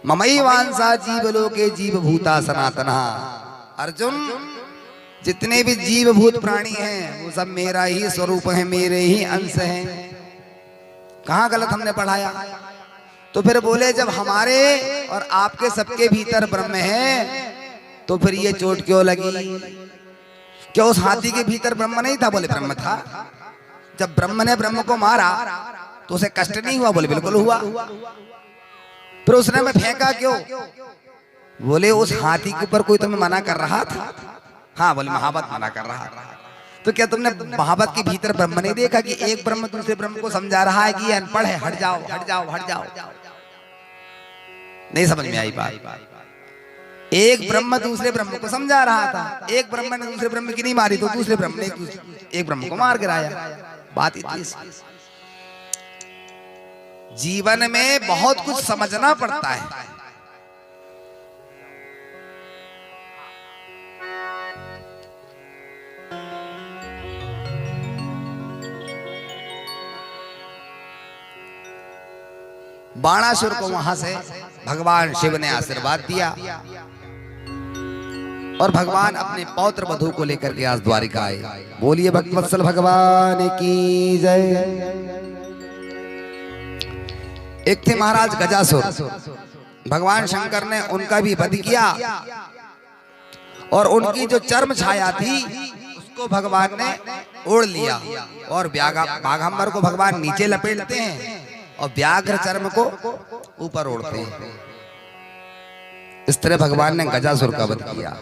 ममई वांसा जीव लोके जीव भूता सनातना। अर्जुन जितने भी जीव भूत प्राणी हैं वो सब मेरा ही स्वरूप है, मेरे ही अंश हैं। कहाँ गलत हमने पढ़ाया? तो फिर बोले जब हमारे और आपके सबके भीतर ब्रह्म है तो फिर ये चोट क्यों लगी? क्या उस हाथी के भीतर ब्रह्म नहीं था? बोले ब्रह्म था। जब ब्रह्म ने ब्रह्म को मारा तो उसे कष्ट नहीं हुआ? बोले बिल्कुल हुआ। फिर उसने मैं फेंका क्यों? बोले उस हाथी के ऊपर कोई तुम्हें मना कर रहा था? हाँ। बोले महावत मना कर रहा था। तो क्या तुमने महावत के भीतर ब्रह्म नहीं देखा कि एक ब्रह्म दूसरे ब्रह्म को समझा रहा है कि ये अनपढ़ है, हट जाओ हट जाओ हट जाओ? नहीं समझ में आई बात। एक ब्रह्म दूसरे ब्रह्म को समझा रहा था। एक ब्रह्म ने दूसरे ब्रह्म की नहीं मारी तो दूसरे ब्रह्म ने एक ब्रह्म को मार गिराया। बात इतनी। जीवन में बहुत कुछ समझना पड़ता है। बाणासुर को वहां से भगवान शिव ने आशीर्वाद दिया और भगवान अपने पौत्र वधू को लेकर के आज द्वारिका आए। बोलिए भक्तवत्सल भगवान की जय। एक थे महाराज गजासुर, भगवान शंकर ने उनका भी वध किया और उनकी जो चर्म छाया थी उसको भगवान ने ओढ़ लिया और बाघंबर को भगवान नीचे लपेटते हैं और व्याघ्र चर्म को ऊपर ओढ़ते हैं। इस तरह भगवान ने गजासुर का वध किया।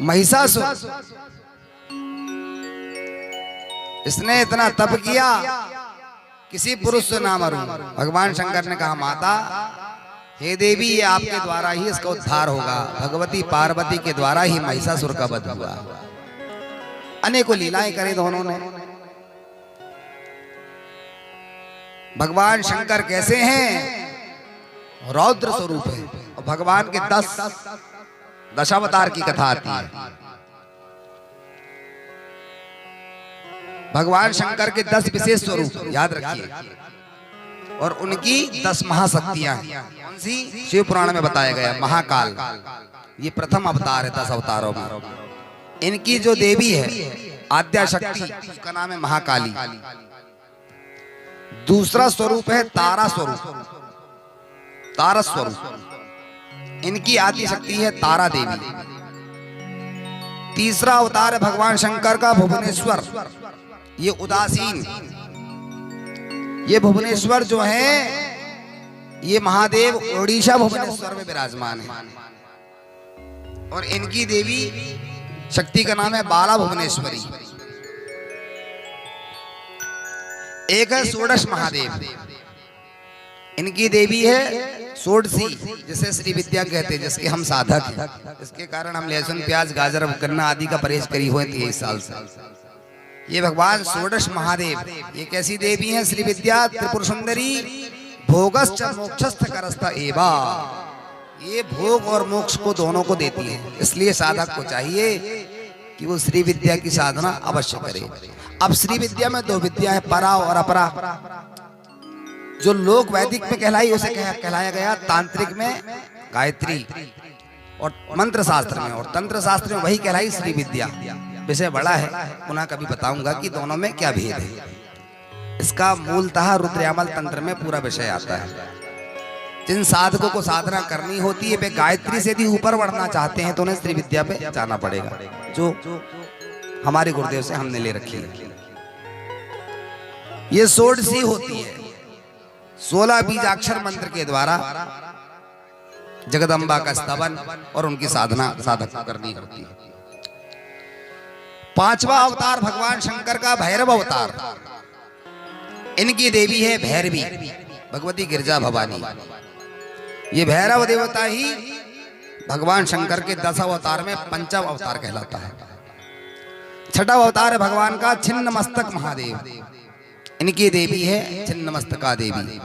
महिषासुर, इसने इतना तप किया किसी पुरुष से ना मरूं। भगवान शंकर ने कहा माता हे देवी ये आपके द्वारा ही इसका उद्धार होगा। भगवती पार्वती के द्वारा ही महिषासुर का वध हुआ। अनेकों लीलाएं करी दोनों ने। भगवान शंकर कैसे हैं? रौद्र स्वरूप है और भगवान के 10 दशावतार की कथा आती है। भगवान शंकर के 10 विशेष स्वरूप याद रखिए और उनकी 10 महाशक्तियां हैं। कौन सी? शिव पुराण में बताया गया महाकाल, ये प्रथम अवतार है 10 अवतारों में। इनकी जो देवी है आद्या शक्ति, उसका नाम है महाकाली। दूसरा स्वरूप है तारा स्वरूप, तारा स्वरूप। इनकी आदि शक्ति है तारा देवी। तीसरा अवतार है भगवान शंकर का भुवनेश्वर। ये उदासीन, ये भुवनेश्वर जो है ये महादेव ओडिशा भुवनेश्वर में विराजमान है। और इनकी देवी शक्ति का नाम है बाला भुवनेश्वरी। एक है षोडश महादेव, इनकी देवी है षोडशी, जिसे श्री विद्या कहते हैं, जिसके हम साधक हैं, इसके कारण हम लहसुन प्याज गाजर गन्ना आदि का परहेज करी हुए 23 साल से। ये भगवान षोडश महादेव, ये कैसी देवी हैं? श्री विद्या त्रिपुर सुंदरी भोगश्च मोक्षस्थ करस्थ एवा, ये भोग और मोक्ष को दोनों को देती है। इसलिए साधक को चाहिए कि वो श्री विद्या की साधना अवश्य करे। अब श्री विद्या में दो विद्या है, परा और अपरा। जो लोक वैदिक में कहलाई उसे कहलाया गया तांत्रिक में गायत्री, और मंत्र शास्त्र में और तंत्र शास्त्र में वही कहलाई श्री विद्या। विषय बड़ा है, पुनः कभी बताऊंगा कि दोनों में क्या भेद है। इसका मूलतः रुद्रयामल तंत्र में पूरा विषय आता है। जिन साधकों को साधना करनी होती है वे गायत्री से भी ऊपर बढ़ना चाहते हैं तो उन्हें श्री विद्या पे जाना पड़ेगा, जो हमारे गुरुदेव से हमने ले रखी है। ये षोडशी होती है, 16 बीजाक्षर मंत्र के द्वारा जगदम्बा का स्तवन और उनकी साधना साधक को करनी होती है। पांचवा अवतार भगवान शंकर का भैरव अवतार, इनकी देवी है भैरवी भगवती गिरजा भवानी। ये भैरव देवता ही भगवान शंकर के 10 अवतार में पंचम अवतार कहलाता है। छठा अवतार है भगवान का छिन्न मस्तक महादेव, इनकी देवी है छिन्न मस्तका देवी।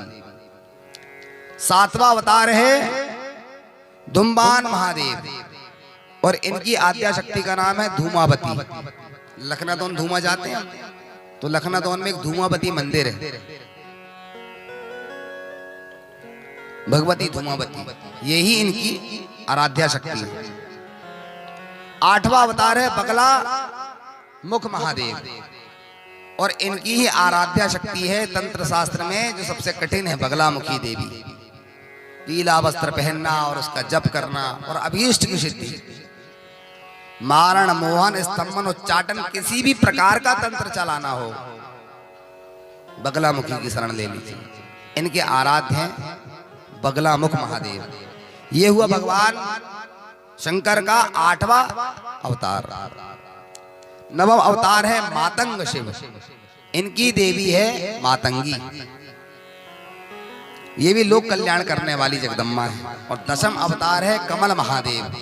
सातवां अवतार है धूमबान महादेव और इनकी आद्या शक्ति का नाम है धूमावती। लखनादौन धूमा जाते हैं तो लखनादौन में एक धूमावती मंदिर है, भगवती धूमावती, यही इनकी आराध्या शक्ति है। आठवां अवतार है बगला मुख महादेव और इनकी ही आराध्या शक्ति है तंत्र शास्त्र में जो सबसे कठिन है बगलामुखी देवी। पीला वस्त्र पहनना और उसका जप करना और अभीष्ट की सिद्धि, मारण मोहन स्तंभन उच्चाटन, किसी भी प्रकार का तंत्र चलाना हो बगलामुखी की शरण ले लीजिए। इनके आराध्य हैं बगलामुख महादेव। ये हुआ भगवान शंकर का 8वां अवतार। नवम अवतार है मातंग शिव, इनकी देवी है मातंगी। ये भी लोक कल्याण करने वाली जगदम्बा है। और 10वां अवतार है कमल महादेव,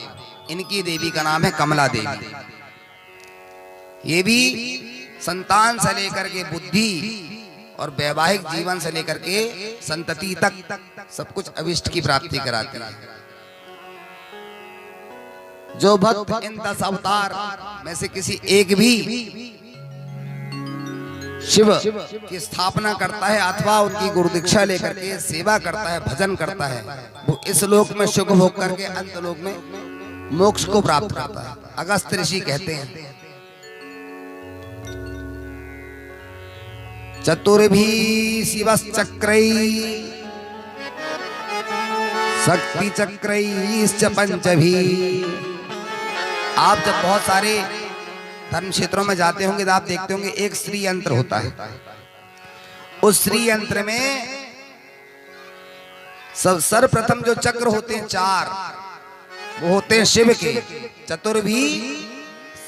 इनकी देवी का नाम है कमला देवी। ये भी संतान से लेकर के बुद्धि और वैवाहिक जीवन से लेकर के संतति तक सब कुछ अभिष्ट की प्राप्ति कराती है। जो भक्त इन 10 अवतार में से किसी एक भी शिव की स्थापना करता है अथवा उनकी गुरु दीक्षा लेकर के सेवा करता है, भजन करता है, वो इस लोक में सुख भोग करके अंत लोक में मोक्ष को प्राप्त करता है। अगस्त्य ऋषि कहते हैं चतुर्भी शिवश्चक्रै शक्ति चक्रैश्च पंचभी। आप जब बहुत सारे धर्म क्षेत्रों में जाते होंगे तो आप देखते होंगे एक श्री यंत्र होता है। उस श्री यंत्र में सर्वप्रथम जो चक्र होते हैं 4, वो होते हैं शिव के। चतुर्भी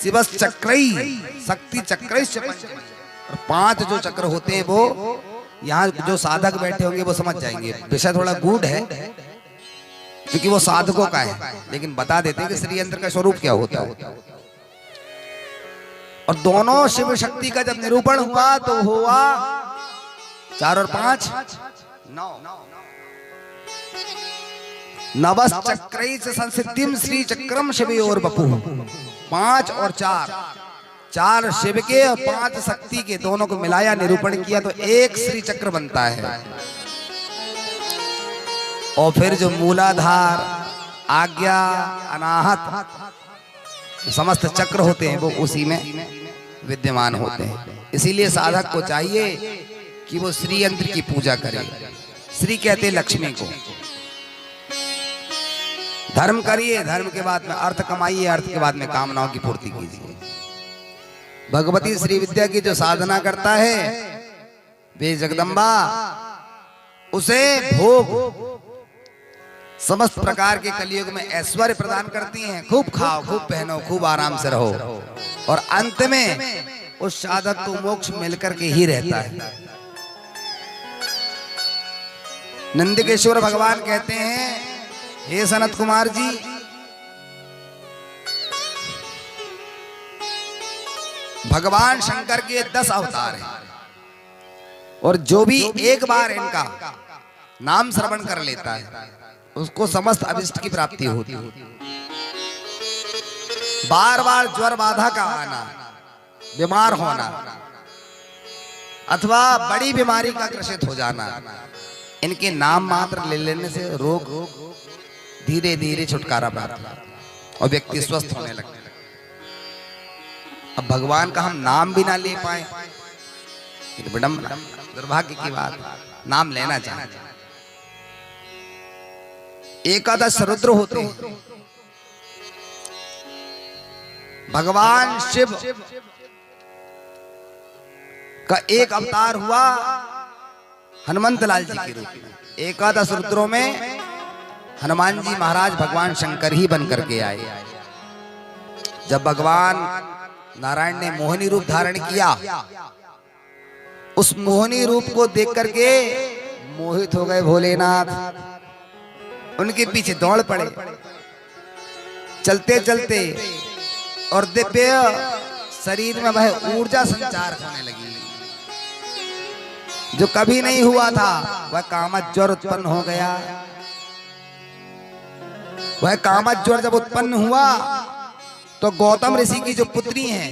शिवश्चक्रै शक्ति चक्रैश्च पंचभी। और 5 जो चक्र होते हैं वो यहाँ जो साधक बैठे होंगे वो समझ जाएंगे। विषय थोड़ा गूढ़ है क्योंकि वो साधकों का है, लेकिन बता देते हैं कि श्री यंत्र का स्वरूप क्या होता है। और दोनों शिव शक्ति का जब निरूपण हुआ तो हुआ 4 और 5 9। नवश्चक्रैश्च संसिद्धिं श्री चक्रम शिवयोर बपुः। 5 और 4 शिव के और 5 शक्ति के, दोनों को मिलाया निरूपण किया तो एक श्री चक्र बनता है। और फिर जो मूलाधार, आज्ञा, अनाहत समस्त चक्र होते हैं वो उसी में विद्यमान होते हैं। इसीलिए साधक को चाहिए कि वो श्री यंत्र की पूजा करे। श्री कहते हैं लक्ष्मी को, धर्म करिए, धर्म के बाद में अर्थ कमाइए, अर्थ के बाद में कामनाओं की पूर्ति कीजिए। भगवती श्री विद्या की जो साधना करता है वे जगदम्बा उसे भोग समस्त प्रकार के कलयुग में ऐश्वर्य प्रदान करती हैं। खूब खाओ, खूब पहनो, खूब आराम से रहो, और अंत में उस साधक को मोक्ष मिलकर के ही रहता है। नंदकेश्वर भगवान कहते हैं, हे सनत कुमार जी, भगवान शंकर के 10 अवतार हैं, और जो भी एक बार इनका नाम श्रवण कर लेता है उसको समस्त अभिष्ट की प्राप्ति होती है। बार बार ज्वर बाधा का आना, बीमार होना अथवा बड़ी बीमारी का ग्रसित हो जाना, इनके नाम मात्र ले लेने से रोग धीरे धीरे छुटकारा प्राप्त और व्यक्ति स्वस्थ होने लगता है। अब भगवान का हम नाम भी ना ले पाए, विडंबना, दुर्भाग्य की बात। नाम लेना चाहिए। एकादश रुद्र होते हैं। भगवान शिव का एक अवतार हुआ हनुमंत लाल जी के रूप में। एकादश रुद्रों में हनुमान जी महाराज भगवान शंकर ही बन करके आए। जब भगवान नारायण ने मोहिनी रूप धारण किया, उस मोहिनी रूप को देख करके मोहित हो गए भोलेनाथ। उनके पीछे दौड़ पड़े, चलते चलते, और दिव्य शरीर में वह ऊर्जा संचार होने लगी जो कभी नहीं हुआ था। वह कामत ज्वर उत्पन्न हो गया। वह कामत ज्वर जब उत्पन्न हुआ तो गौतम ऋषि की जो पुत्री है,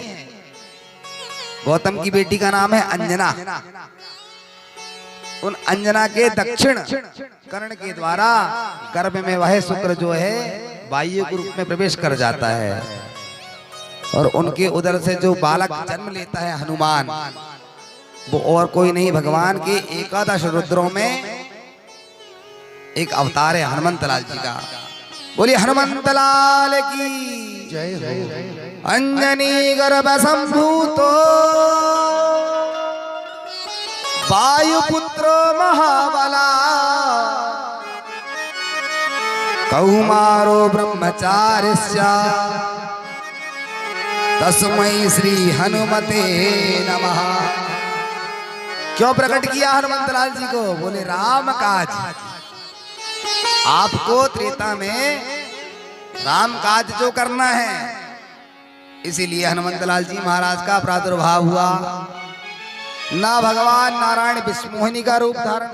गौतम की बेटी का नाम है अंजना, उन अंजना के दक्षिण कर्ण के द्वारा गर्भ में वह शुक्र जो है वायु के रूप में प्रवेश कर जाता है, और उनके उदर से जो बालक जन्म लेता है हनुमान, वो और कोई नहीं भगवान के एकादश रुद्रों में एक अवतार है हनुमंत लाल जी का। बोलिए हनुमंत लाल की जय हो। अंजनी गर्भ संभूतो वायुपुत्र महाबला, कौमारो ब्रह्मचारिस्य तस्मै श्री हनुमते नमः। क्यों प्रकट किया हनुमंत लाल जी को? बोले राम काज, आपको त्रेता में राम काज जो करना है, इसीलिए हनुमंत लाल जी महाराज का प्रादुर्भाव हुआ। ना भगवान नारायण विष्णुमोहिनी का रूप धारण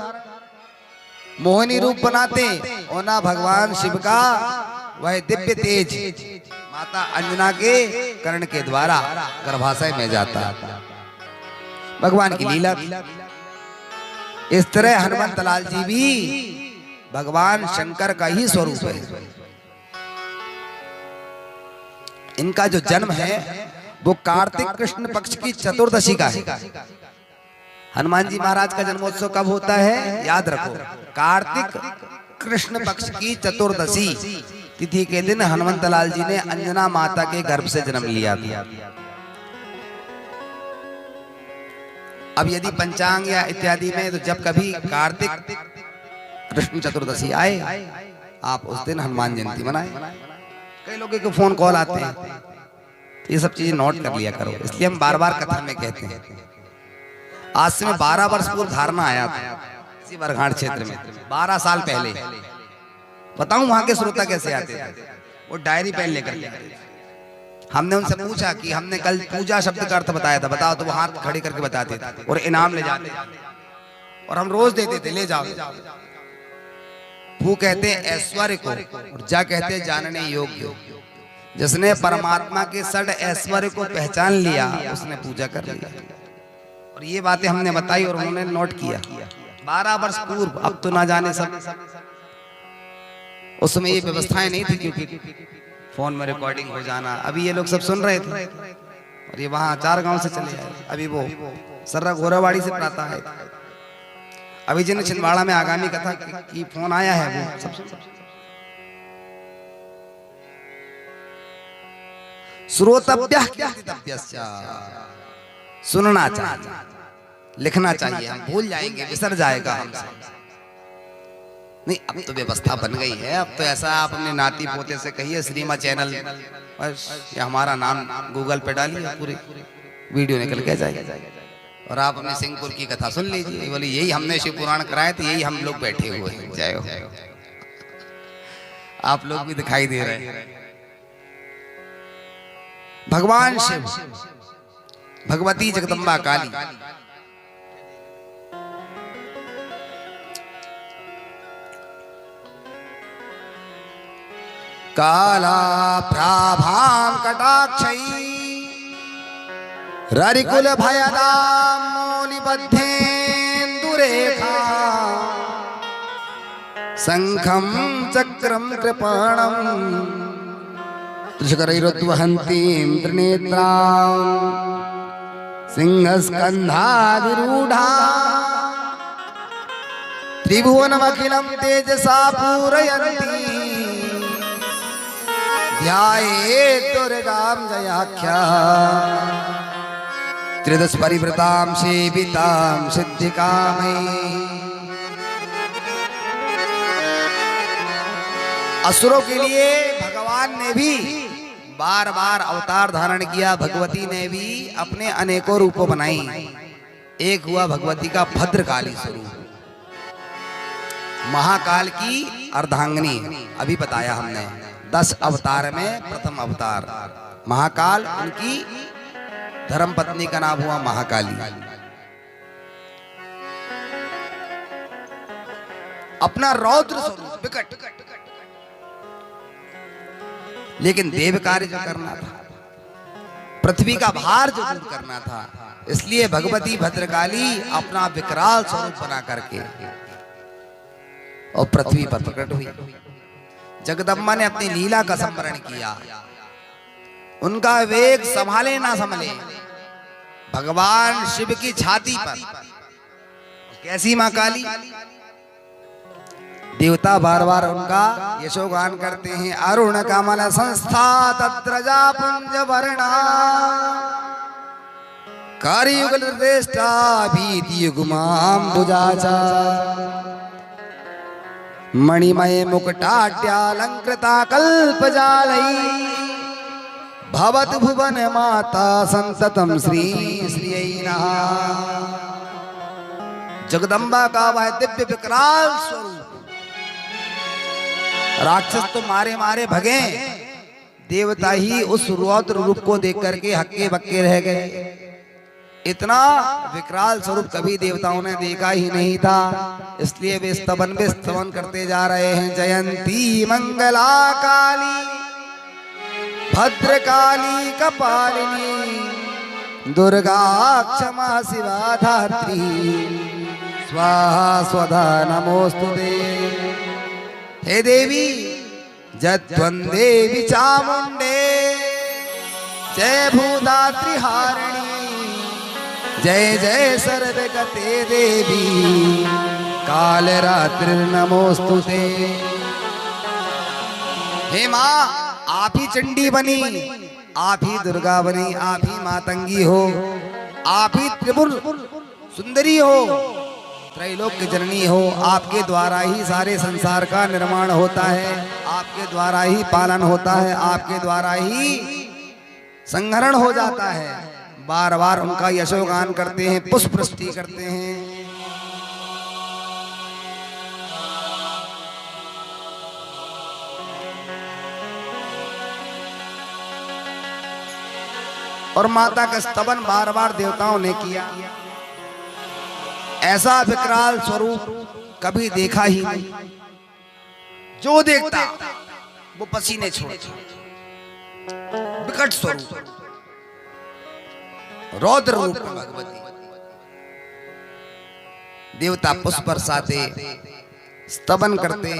मोहिनी रूप बनाते, और ना भगवान शिव का वह दिव्य तेज माता अंजना के कर्ण के द्वारा गर्भाशय में जाता। भगवान की लीला। इस तरह हनुमंत लाल जी भी भगवान शंकर का ही स्वरूप है। इनका जो जन्म है वो कार्तिक कृष्ण पक्ष की चतुर्दशी का है। हनुमान जी महाराज का जन्मोत्सव कब होता है? याद रखो, कार्तिक कृष्ण पक्ष की चतुर्दशी तिथि के दिन हनुमंत लाल जी ने अंजना माता के गर्भ से जन्म लिया था। अब यदि पंचांग या इत्यादि में तो जब कभी कार्तिक कृष्ण चतुर्दशी आए, आप उस दिन हनुमान जयंती मनाएं। कई लोगों के फोन कॉल आते हैं, तो ये सब चीजें नोट कर लिया करो। इसलिए हम बार बार कथा में कहते हैं। आज से मैं 12 वर्ष पूर्व धारणा आया था इसी बरघाट क्षेत्र में, 12 साल पहले। बताऊं वहां के श्रोता कैसे आते थे? वो डायरी पेन लेकर के। हमने उनसे पूछा कि हमने कल पूजा शब्द का अर्थ बताया था, बताओ, तो वो हाथ खड़े करके बताते थे और इनाम ले जाते, और हम रोज देते थे, ले जाओ। वो कहते हैं ऐश्वर्य को, और जा कहते हैं जानने योग्य। जिसने परमात्मा के षड ऐश्वर्य को पहचान लिया उसने पूजा कर लिया। और ये बातें हमने बताई और उन्होंने नोट किया 12 वर्ष पूर्व। अब तो ना जाने सब, उस समय ये व्यवस्थाएं नहीं थी, क्योंकि फोन में रिकॉर्डिंग हो जाना। अभी ये लोग सब सुन रहे थे, और ये वहां 4 गांव से चले आए। अभी वो सर्रा घोरावाड़ी से प्राता है। अभी जिन छिंदवाड़ा में आगामी कथा की फोन आया है, वो सब श्रोतव्य कीर्तितव्यस्य, सुनना चाहिए, लिखना चाहिए। हम भूल जाएंगे, विसर जाएगा हमसे। नहीं, अब तो व्यवस्था बन गई है। अब तो ऐसा आप अपने नाती पोते से कहिए श्रीमा चैनल, बस ये हमारा नाम गूगल पे डालिए, पूरी वीडियो निकल के जाएगी और आप अपने सिंहपुर की कथा सुन लीजिए। बोले यही हमने शिव पुराण कराए, तो यही हम लोग बैठे हुए हैं। जय हो। आप लोग भी दिखाई दे रहे हैं। भगवान शिव, भगवती जगदम्बा काली, काला प्राभां कटाक्षई ररिकुल भयदां मौलिबद्धेन्दुरेखा शंखं चक्रं कृपाणं त्रिशकरैरुद्वहन्तीं त्रिनेत्रां सिंहस्कन्धाधिरूढा त्रिभुवनमखिलं तेजसा पूरयन्ती ध्यायेत् दुर्गां जयाख्या त्रिदश परिवृतां सेवितां सिद्धिकामये। असुरों के लिए भगवान ने भी बार बार अवतार धारण किया। भगवती ने भी अपने अनेकों रूपों बनाई। एक हुआ भगवती का भद्रकाली स्वरूप, महाकाल की अर्धांगिनी, अभी बताया हमने। 10 अवतार में प्रथम अवतार महाकाल, उनकी धर्म पत्नी का नाम हुआ महाकाली। अपना रौद्र स्वरूप विकट, लेकिन देव कार्य जो करना था, पृथ्वी का भार जो दूर करना था, इसलिए भगवती भद्रकाली अपना विकराल स्वरूप बना करके और पृथ्वी पर प्रकट हुई। जगदम्बा ने अपनी लीला का स्मरण किया। उनका वेग संभाले ना संभले, भगवान शिव की छाती पर। कैसी मां काली, देवता बार बार उनका यशोगान करते हैं। अरुण कमल संस्था तत्रजा पुंज वर्णा कार्ययुगल श्रेष्ठा भीति युगमाम बुजाचा मणिमय मुकुटाट्यालंकृता कल्पजालई भवत भुवन माता संततम श्री श्रीयै नमः। जगदम्बा का वह दिव्य विकराल स्वरूप, राक्षस तो मारे मारे भगे, देवता ही उस रौद्र रूप को देख करके हक्के बक्के रह गए। इतना विकराल स्वरूप कभी देवताओं ने देखा ही नहीं था, इसलिए वे स्तवन करते जा रहे हैं। जयंती मंगला काली भद्रकाली कपालिनी दुर्गा क्षमा शिवा धात्री स्वाहा स्वधा नमोस्तुते। हे देवी जद्वंदेवी चामुंडे जय भूधात्री हारिणी जय जय सर्वगते देवी काल रात्रि नमोस्तुते। हे माँ, आप ही चंडी बनी, आप ही दुर्गा बनी, आप ही मातंगी हो, आप ही त्रिपुर सुंदरी हो, त्रैलोक्य जननी हो। आपके द्वारा ही सारे संसार का निर्माण होता है, आपके द्वारा ही पालन होता है, आपके द्वारा ही संहरण हो जाता है। बार बार उनका यशोगान करते हैं, पुष्प वृष्टि करते हैं। और माता का स्तवन बार बार देवताओं ने किया। ऐसा विकराल स्वरूप कभी देखा ही नहीं। जो देखता वो पसीने छोड़ता। विकट स्वरूप, रौद्र रूप में भगवती। देवता पुष्प बरसाते, स्तवन करते,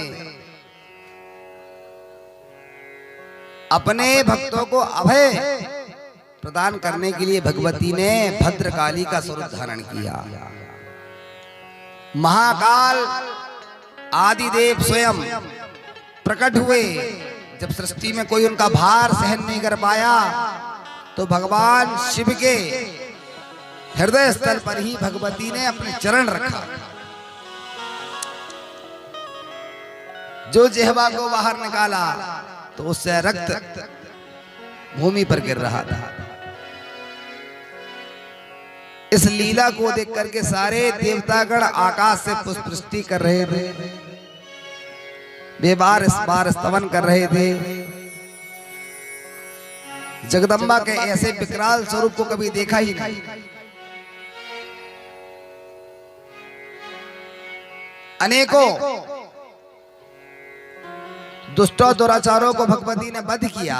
अपने भक्तों को अभय प्रदान करने के लिए भगवती ने भद्रकाली का स्वरूप धारण किया। महाकाल आदिदेव स्वयं प्रकट हुए, जब सृष्टि में कोई उनका भार सहन नहीं कर पाया तो भगवान शिव के हृदय स्थल पर ही भगवती ने अपने चरण रखा। जो जिह्वा को बाहर निकाला तो उससे रक्त भूमि पर गिर रहा था। इस लीला को देख करके सारे देवतागण आकाश से पुष्पवृष्टि कर रहे थे, वे बार इस बार स्तवन कर रहे थे। जगदम्बा के ऐसे विकराल स्वरूप को कभी देखा ही नहीं। अनेकों दुष्टों दुराचारों को भगवती ने वध किया।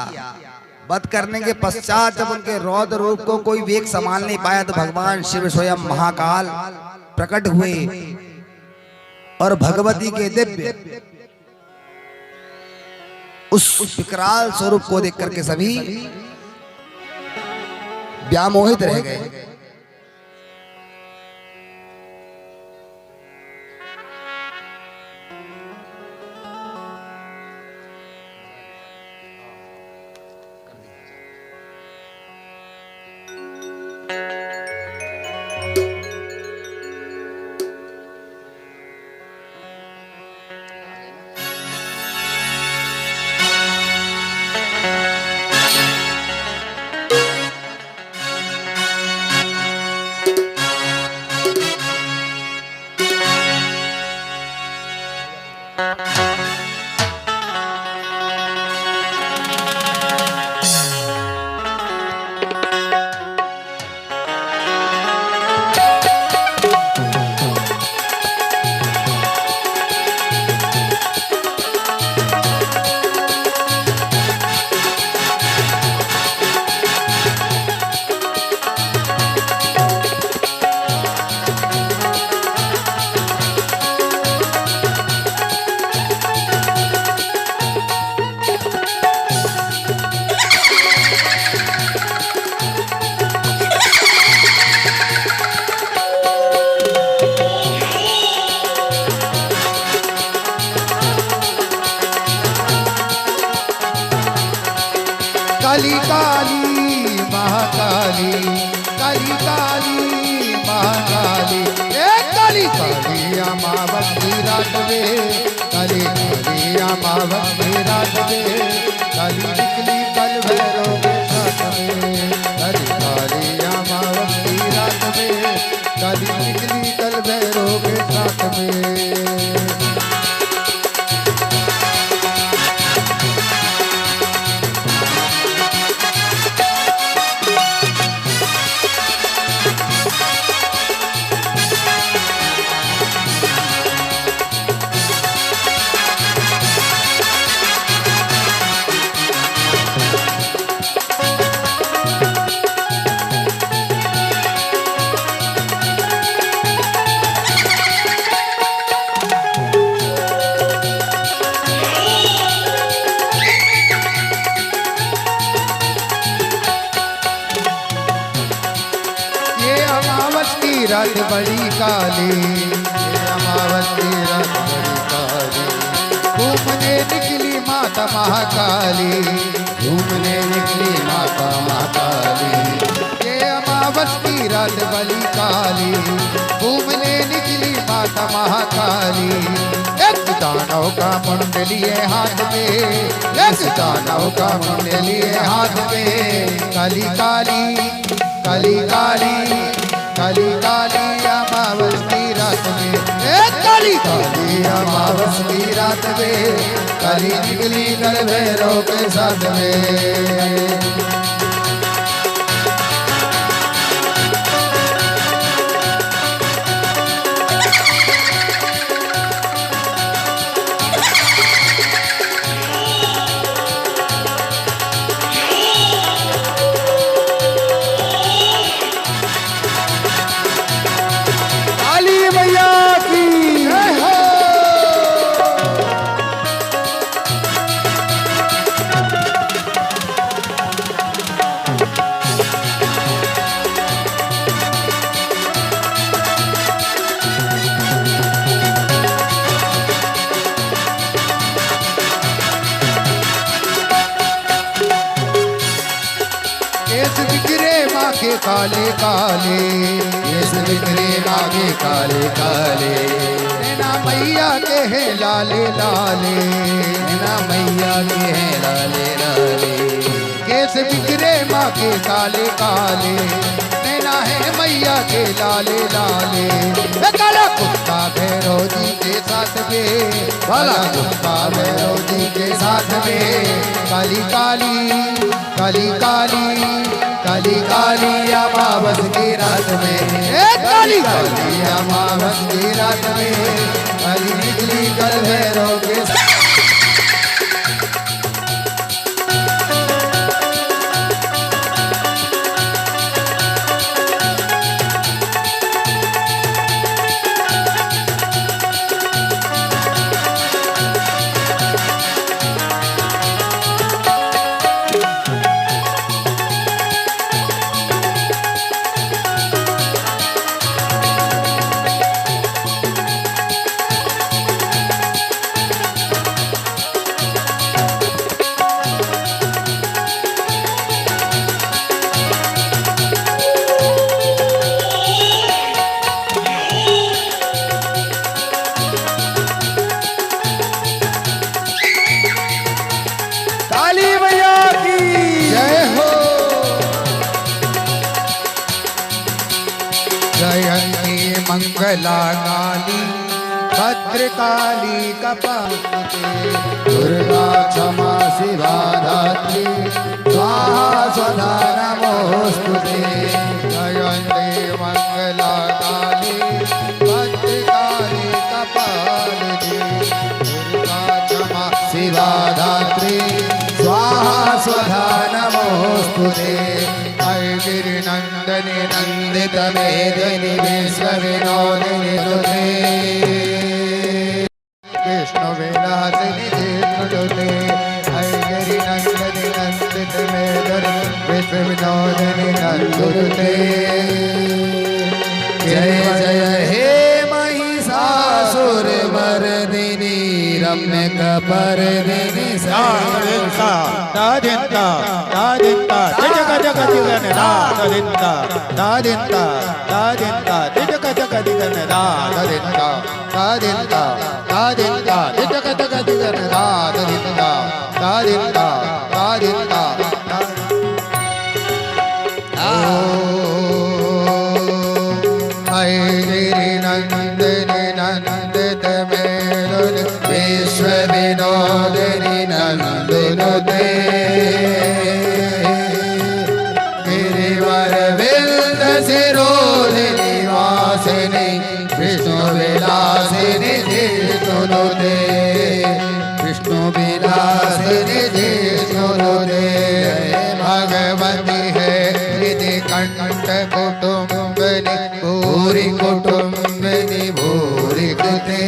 वध करने के पश्चात जब उनके रौद्र रूप को कोई वेग संभाल नहीं पाया तो भगवान शिव स्वयं महाकाल प्रकट हुए और भगवती के दिव्य उस विकराल स्वरूप को देख करके सभी व्यामोहित रह गए। काली काली महाकाली, काली काली महाकाली, काली काली अमावस्या रात में, काली काली अमावस्या रात में, काली निकली कल भैरव के साथ में, काली काली अमावस्या रात में, काली निकली कल भैरव के साथ में। रात बड़ी काली, अमावस्या रात बड़ी काली, घूमने निकली माता महाकाली, घूमने निकली माता महाकाली। ये अमावस्या रात बड़ी काली, घूमने निकली माता महाकाली। एक दानव का मुंड लिए हाथ में, एक दानव का मुंड लिए हाथ में, काली काली काली काली काली काली अमावस्या रात में, काली काली अमावस्या रात में, काली निकली कल भैरव के साथ में। के काले काले, केस बिखरे माँ के काले काले, नैना मैया के है लाले लाले, नैना मैया के हैं लाले लाले, केस बिखरे माँ के काले काले, नैना है मैया के लाले लाले। काला कुत्ता भैरव जी के साथ में, काला कुत्ता भैरव जी के साथ में, काली काली काली काली काली काली अमावस की रात में, काली काली अमावस की रात में, काली निकली कल भैरव के साथ। काली मैया की जय हो। जयंती मंगला काली भद्रकाली कपालिके, दुर्गा क्षमा शिवा धात्री स्वाहा स्वधा नमोस्तुते। जयंती मंगला काली भद्रकाली कपालिके, दुर्गा क्षमा शिवा धात्री स्वाहा स्वधा नमोस्तुते। गिरिनंदनि नंदित मेदिनि विश्वविनोदिनि नुते, विष्णु विलासिनि नुते। गिरिनंदनि नंदित मेदिनि विश्वविनोदिनि नुते। जय जय हे महिषासुरमर्दिनी रम्य कपर्दिनी दादिंता दादिंता दादिंता जग जग दिगन दादिंता दादिंता दादिंता जग जग दिगन दादिंता दादिंता दादिंता जग जग दिगन दादिंता दादिंता दादिंता। गिरिनंदिनि नंदित मेरुनि विश्व विनोदिनि नंदनुते। गिरिवर विंद शिरोधिनि वासिनि विष्णु विलासिनि जिष्णुनुते, विष्णु विलासिनि जिष्णुनुते। भगवती है हृदि कंठ कुटुंबिनी भूरि कुटुंबिनी भूरि कृते।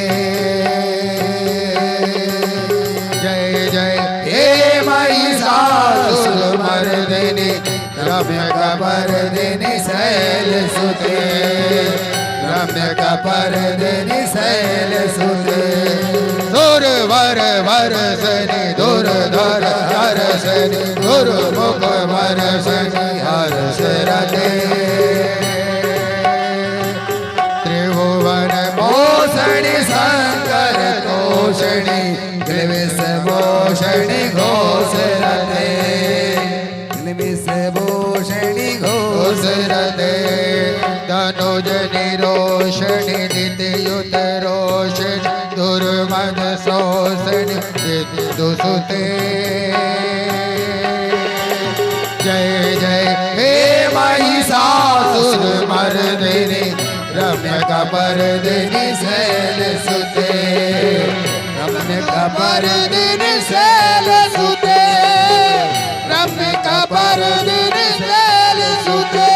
जय जय हे महिषासुरमर्दिनि रम्य कपर्दिनि शैलसुते, रम्य कपर्दिनि शैलसुते। दुर्वर वरसनि दुर्धर हरसनि दुर्मुख वरसनि हर्षरते। त्रिभुवन मोषणि शंकर तोषणि विषभूषणि घोषरते, विषभूषणि घोषरते। तनुज निरोषणि नित्ययुत रोषणि दुर्मद शोषणि विदुसुते। जय जय हे महिषासुरमर्दिनि रम्य कपर्दिनि शैलसुते, रम्य कपर्दिनि शैलसुते, रम्य कपर्दिनि शैलसुते।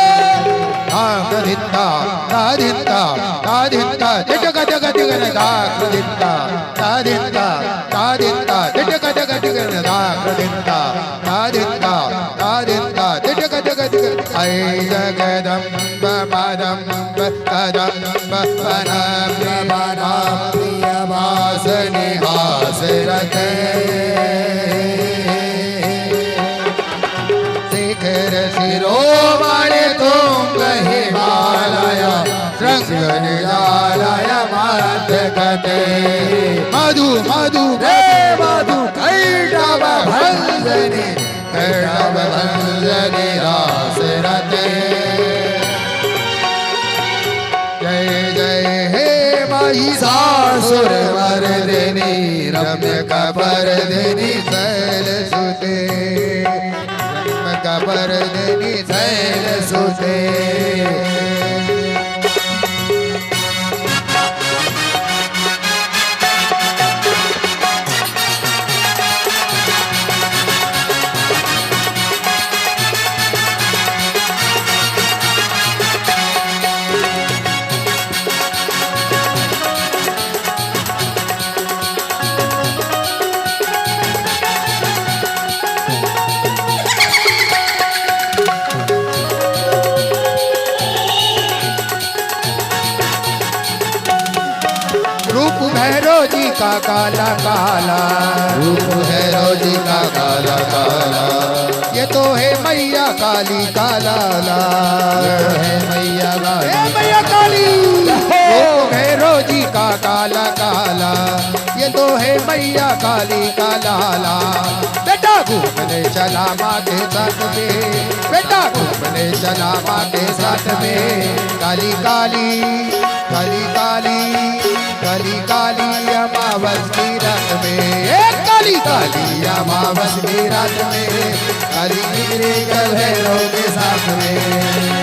दादिंता दादिंता दादिंता जग जग दिगन दादिंता दादिंता दादिंता जग जग दिगन दादिंता दादिंता दादिंता जग जग दिगन। ऐ जगदम्ब मदम्ब कदम्ब वनप्रियमाना प्रियवासिनि हासरते। शिखर शिरोमणि तो रंगनिरालाय मध्यगते मधु मधु रे मधु कैटव भंजनी कैटव भंजनी रास रते जय जय हे महिषासुर मर्दिनी रम्य कपर्दिनी शैलसुते रम्य कपर्दिनी शैलसुते रूप भैरव जी का काला काला रूप भैरव जी का काला काला ये तो है मैया काली का लाला है मैया काली रूप भैरव जी का काला काला ये तो है मैया काली का लाला बेटा घूमने चला माँ के साथ में बेटा घूमने चला माँ के साथ में काली काली काली काली काली काली अमावस की रात में काली काली अमावस की रात में काली निकले कल भैरव के साथ में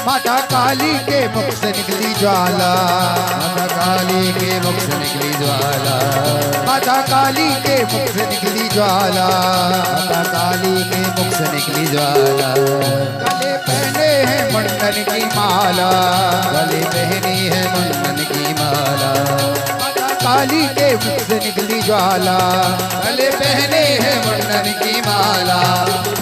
माता काली के मुख से निकली ज्वाला माता काली के मुख से निकली ज्वाला माता काली के मुख से निकली ज्वाला माता काली के मुख से निकली ज्वाला गले पहने हैं मुंडन की माला गले पहनी है मुंडन की माला माता काली के मुख से निकली ज्वाला गले पहने हैं मुंडन की माला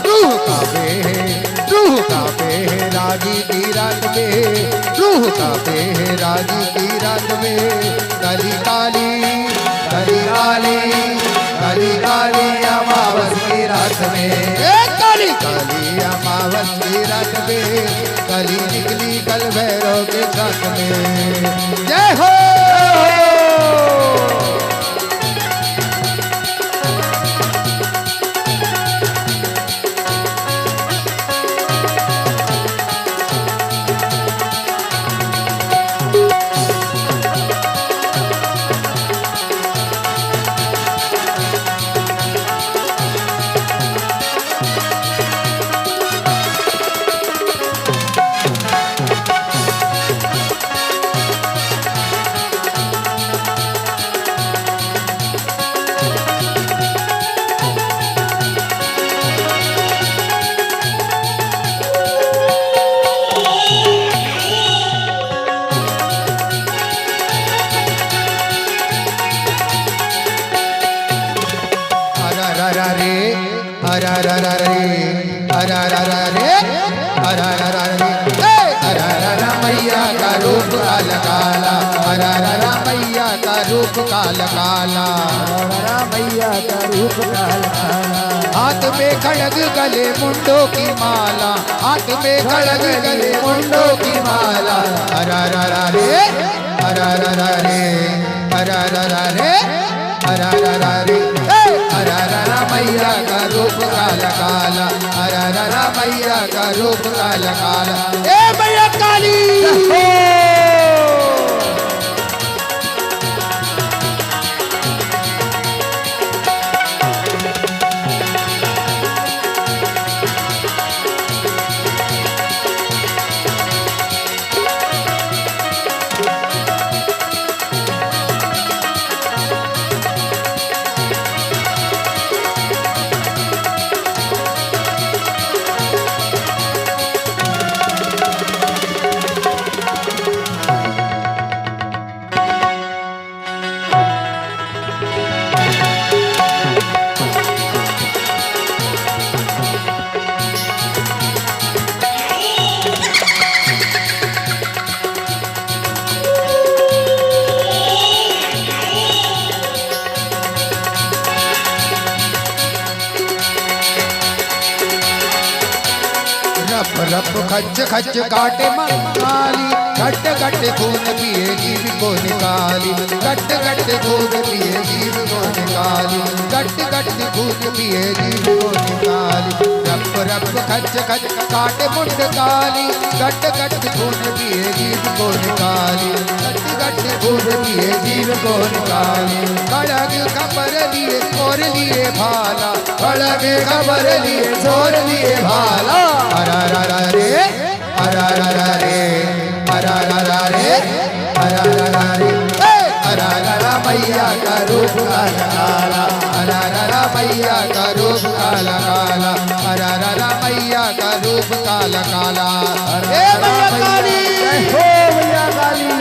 रूह काबे है रूह काबे है राजी की रात में रूह काबे है राजी की रात में काली काली काली काली काली काली अमावस की रात में काली काली अमावस की रात में काली निकली कल भैरव के साथ में जय हो मैया का रूप काला काला मैया का रूप काला काला मैया का रूप काला काला हाथ में खड़ग गले मुंडों की माला हाथ में खड़ग गले मुंडों की माला रे रे मैया का रूप काला काला मैया का रूप काला काला ए मैया काली रप रप खच खच काटे मंगाली, घट घट खून पिए जीव को निकाली, घट घट खून पिए जीव को निकाली, घट घट खून पिए जीव को निकाली। रप रप खच खच काटे मुंड काली, घट घट खून पिए जीव को निकाली, घट घट खून पिए जीव को निकाली। खड़ग खबर लिए छोर लिए भाला, खड़ग खबर लिए छोर लिए भाला। हरा रा रे हरा रा रे हरा रा रे हरा रा रे, हरा रा मैया का रूप काला काला, हरा रा मैया का रूप काला काला, हरा रा मैया का रूप काला काला। हे मैया काली, हो मैया काली।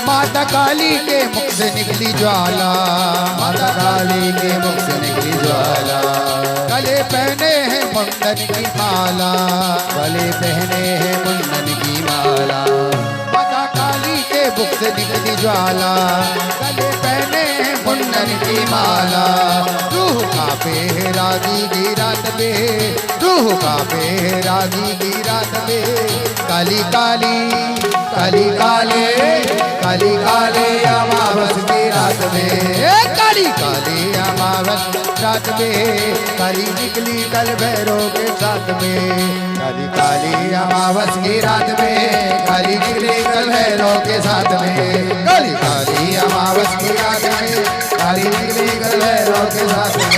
माता काली के मुख से निकली ज्वाला, माता काली के मुख से निकली ज्वाला। गले पहने हैं मुंडन की माला, गले पहने हैं मुंडन की माला। माता काली के मुख से निकली ज्वाला, गले पहने हैं मुंडन की माला। रूह कांपे है रागी की रात में, रूह कांपे है रागी की रात में। काली काली काली काले काली काले अमावस की रात में, काली काली अमावस रात में। काली निकली कल भैरव के साथ में, काली काली अमावस की रात में, काली निकली कल भैरव के साथ में। काली काली अमावस की रात में, काली निकली कल भैरव के साथ में।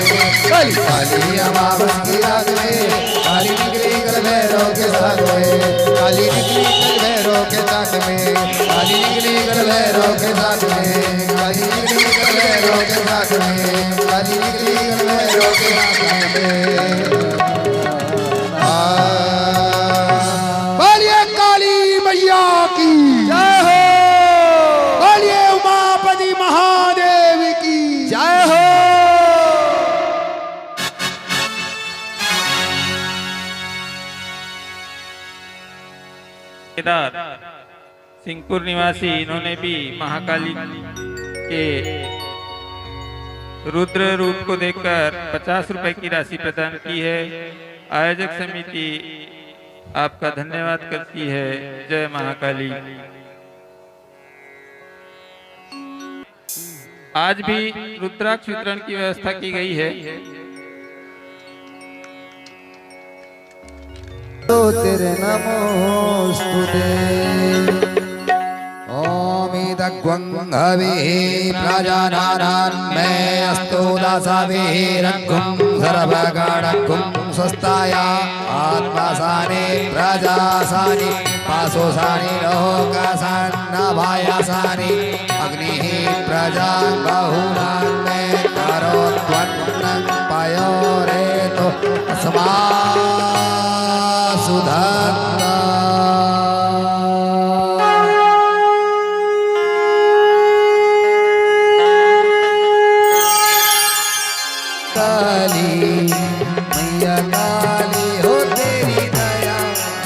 काली काली अमावस की रात में, काली निकली कल भैरव के साथ में। काली निकली कल भैरव के साथ में, काली निकली कल भैरव के साथ में। काली निकली कल भैरव के साथ में, काली निकली कल भैरव के साथ में। बोलिए काली मैया की जय हो, बोलिए उमापति महादेव की जय हो। केदार सिंहपुर निवासी इन्होंने भी महाकाली के रुद्र रूप को देखकर 50 रुपए की राशि प्रदान की है। आयोजक समिति आपका धन्यवाद करती है। जय महाकाली। आज भी रुद्राक्ष वितरण की व्यवस्था की गई है। तो तेरे नमोस्तुते। ओम इदग्वंघवे प्रजानान्मे अस्तु दासावे रघुं सर्वगणकुं स्वस्ताया आत्मासाने प्रजासानि पासोसानि लोकासान्नभायासानि अग्निः प्रजा बहुनान्मे करोत्वन्नं पयोरेतो अस्मा सुधन्ना। काली मैया काली हो तेरी दया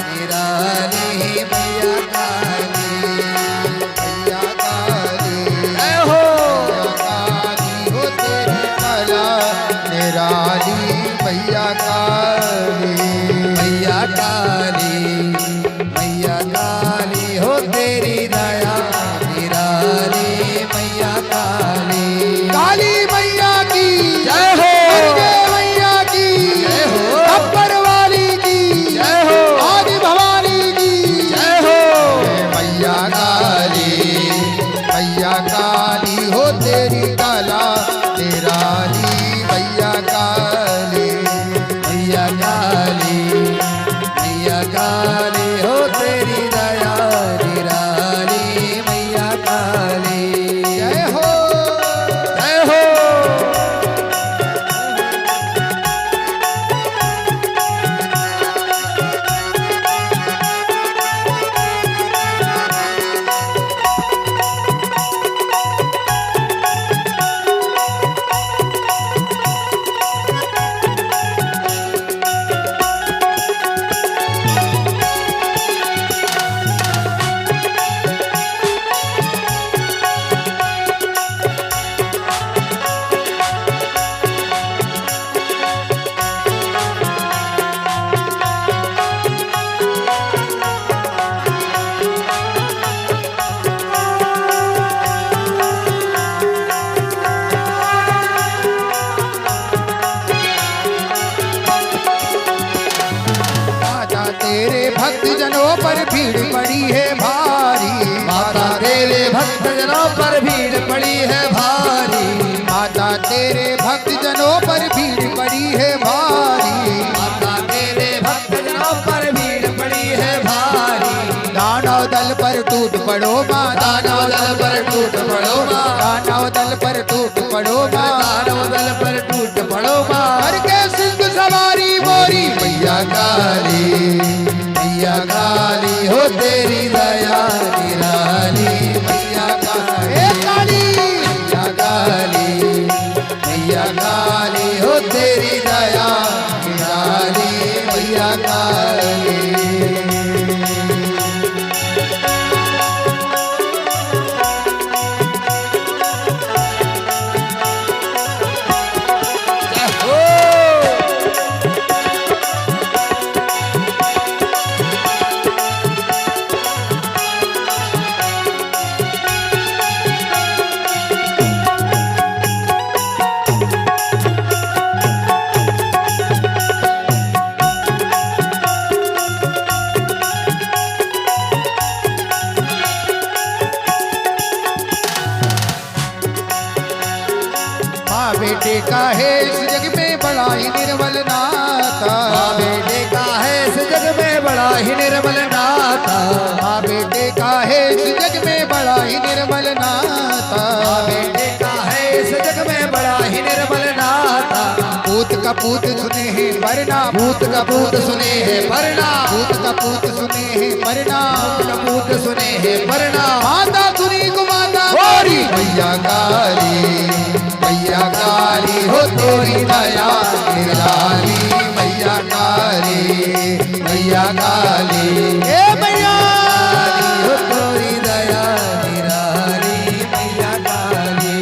निराली। मैया काली मैया काली जय हो, काली हो तेरी कला निराली। मैया काली मैया काली मैया काली हो तेरी दया निराली। मैया काली काली मैया की जय हो, मैया की जय हो, अपर वाली की जय हो, आदि भवानी की जय हो। मैया काली हो तेरी कला निराली। मैया काली मैया काली मैया काली हो तेरी दया निराली। जनों पर भीड़ पड़ी है भारी, माता तेरे भक्त जनों पर भीड़ पड़ी है भारी। दानव दल पर टूट पड़ो माँ, दानव दल पर टूट पड़ो माँ, दानव दल पर टूट पड़ो माँ, दानव दल पर टूट पड़ो माँ। करके सिंह सवारी मोरी मैया काली, मैया काली हो तेरी दया निराली, मैया काली, मैया काली, मैया काली हो तेरी दया निराली, मैया काली। माँ बेटे का है इस जग में बड़ा ही निर्मल नाता, माँ बेटे का है इस जग में बड़ा ही निर्मल नाता, माँ बेटे का है इस जग में बड़ा ही निर्मल नाता, माँ बेटे का है इस जग में बड़ा ही निर्मल नाता। पूत का पूत सुने हैं मरना, पूत का पूत सुने है परना, पूत का पूत सुने हैं मरना, पूत का पूत सुने है परना। माता सुनी को माता मोरी मैया काली, मैया काली हो तोरी दया निराली, मैया काली, मैया काली, ए मैया हो तोरी दया निराली, मैया काली।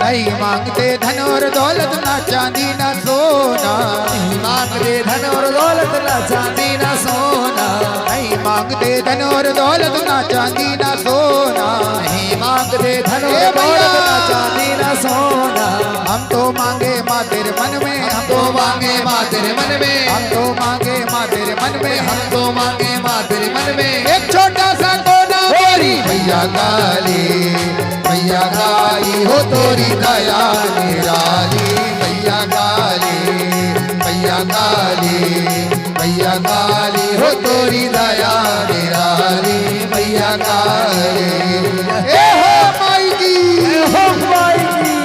नहीं मांगते धन और दौलत ना चांदी ना सोना, नहीं मांगते धन और दौलत ना चांदी ना सोना, नहीं मांगते धन और दौलत ना चांदी ना सोना, नहीं मांगते धन और दौलत ना चांदी ना सोना। हम तो मांगे माँ तेरे मन में, हम तो मांगे माँ तेरे मन में, हम तो मांगे माँ तेरे मन में, हम तो मांगे माँ तेरे मन में। एक छोटा सा कोना मोरी मैया काली, मैया काली हो तोरी दया निराली, मैया काली, मैया काली, मैया काली हो तोरी दया निराली, मैया काली। ए हो माई की, ए हो माई की।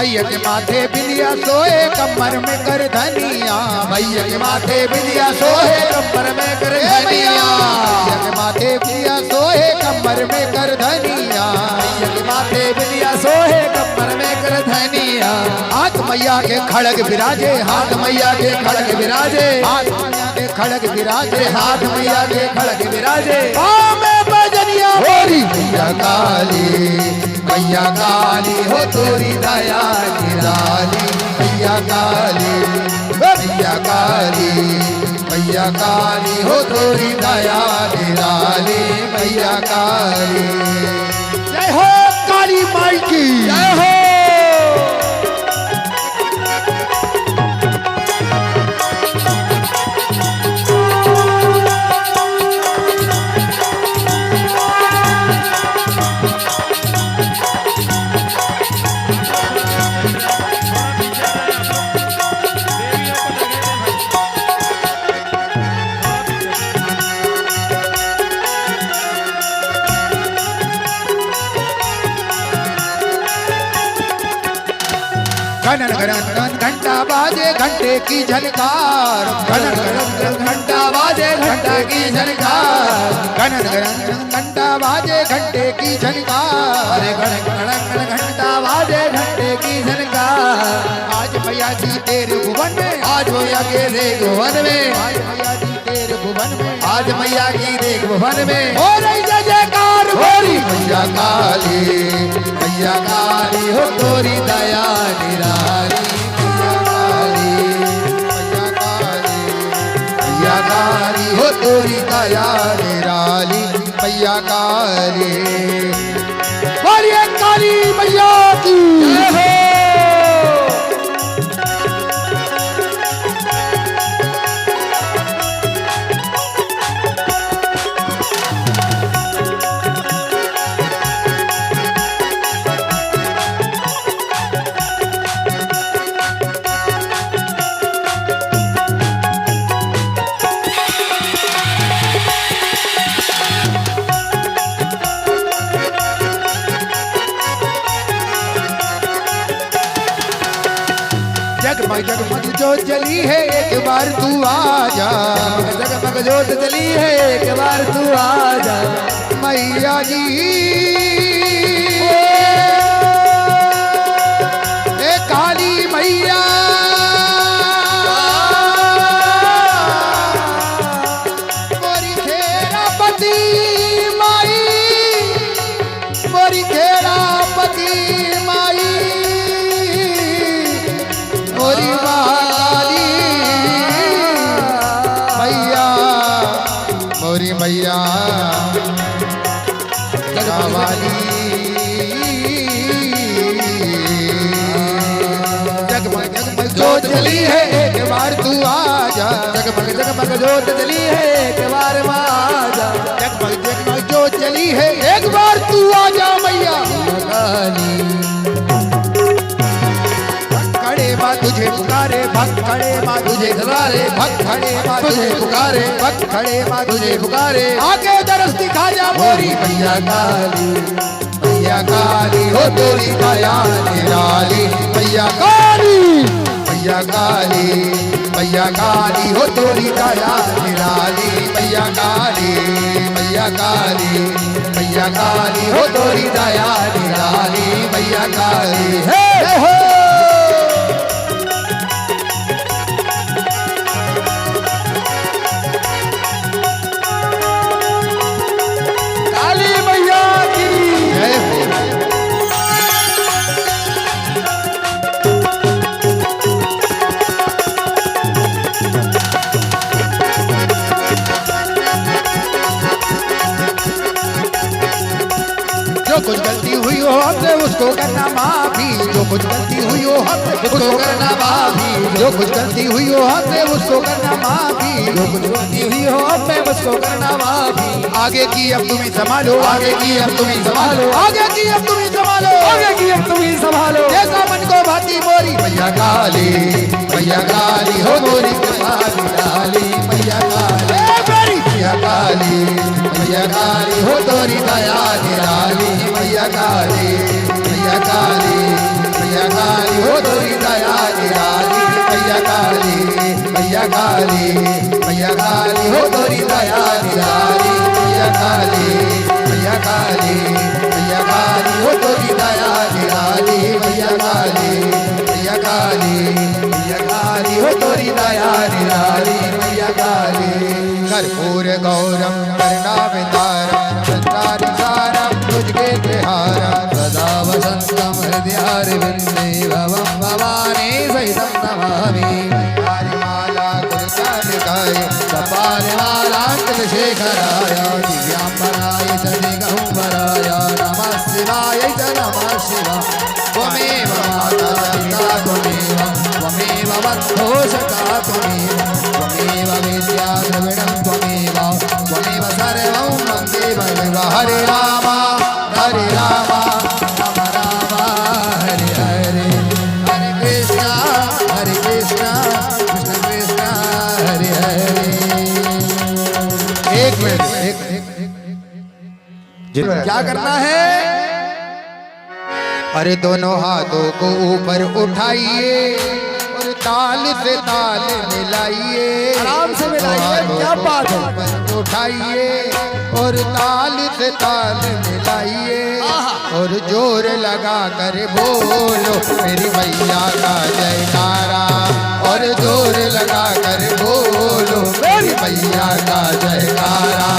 भैया के माथे बिंदिया सोए कमर में कर धनिया, भैया के माथे बिंदिया सोहे कमर में कर धनिया, भैया के माथे बिंदिया सोए कमर में कर धनिया, भैया के माथे बिंदिया सोहे कमर में कर धनिया। हाथ मैया के खड़ग विराजे, हाथ मैया के खड़ग विराजे, हाथ मैया के खड़ग विराजे, हाथ मैया के खड़ग विराजे। पाँव में बजनिया होरी मैया काली, मैया काली हो तोरी दया निराली, मैया काली, मैया काली, मैया काली हो तोरी दया निराली, मैया काली। जय हो काली माई की, जय हो। घनन घनन घंटा बाजे घंटे की झनकार, घनन घनन घंटा बाजे घंटे की झनकार, घनन घनन घंटा बाजे घंटे की झनकार, अरे घन घन घंटा बाजे घंटे की झनकार। आज मैया जी तेरे भुवन में, आज मैया के देख भुवन में, आज मैया जी तेरे भुवन में, आज मैया की देख भुवन में हो रही जय जयकार होरी मैया काली, मैया काली हो तोरी दया निराली, मैया काली, मैया काली, मैया काली हो हो तोरी दया निराली मैया काली। बोलिए काली मैया की जगमग जगमग जो जली है एक बार तू आजा, जगमग जोत जली है एक बार तू आजा, मैया जी ए काली मैया मोरी खेरा पति माई, मोरी खेरा पति माई, मोरी महाकाली मैया, मोरी मैया वाली। जगमग जगमग जोत जली है एक बार तू आजा, जगमग जगमग जोत जली है एक बार आजा, जगमग जगमग जोत जली है एक बार तू आजा मैया काली खड़े माँ तुझे पुकारे, भक्त खड़े माँ तुझे पुकारे, भक्त खड़े माँ तुझे पुकारे, भक्त खड़े माँ तुझे पुकारे, आगे दरस दिखा जा मोरी मैया काली, मैया काली हो तोरी दया निराली मैया काली, मैया काली, मैया काली हो तोरी दया निराली मैया काली, मैया काली, मैया काली हो तोरी दया निराली मैया काली। हे हो काली मैया की जय हो। जो कुछ गलती हुई हो हमसे उसको करना माफी, जो कुछ गलती हुई हो हमसे उसको करना माफी, जो कुछ गलती हुई हो हमसे उसको करना माफी, जो कुछ गलती हुई हो हमसे उसको करना माफी। आगे की अब तुम ही संभालो, आगे की अब तुम ही संभालो, आगे की अब तुम ही संभालो, आगे की अब तुम ही संभालो, जैसा मन को भाती मोरी मैया काली, मैया काली हो मोरी काली डाली मैया काली, मैया काली, मैया काली हो तोरी दया निराली मैया काली, मैया काली, मैया काली हो तोरी दया निराली मैया काली, मैया काली, मैया काली हो तोरी दया निराली मैया काली, मैया काली, मैया काली हो तोरी दया निराली मैया काली, मैया काली, मैया काली हो तोरी दया निराली मैया काली। कर्पूर गौरम करुणावतारम चंद्राधिकारम तुझके त्रिहारम सदा वसंतम हृदयारविंदे भवं भवानी सहितं नमामि, माला गुरुकालिकाय कपालमाला चंद्रशेखराय दिव्यांबराय च दिगंबराय नमः शिवाय च नमः शिवाय, त्वमेव माता पिता त्वमेव, त्वमेव बन्धुसखा त्वमेव, त्वमेव विद्या द्रविणं त्वमेव, त्वमेव सर्वं वन्दे भगव। हरे राम हरे राम राम राम हरे हरे, हरे कृष्णा कृष्ण कृष्ण हरे हरे। एक मिनट क्या करना है? अरे दोनों हाथों को ऊपर उठाइए और ताल से ताल मिलाइए। आराम से मिलाइए, क्या बात है। ऊपर उठाइए और ताल से ताल मिलाइए और जोर लगा कर बोलो मेरी मैया का जयकारा। और जोर लगा कर बोलो मेरी मैया का जयकारा।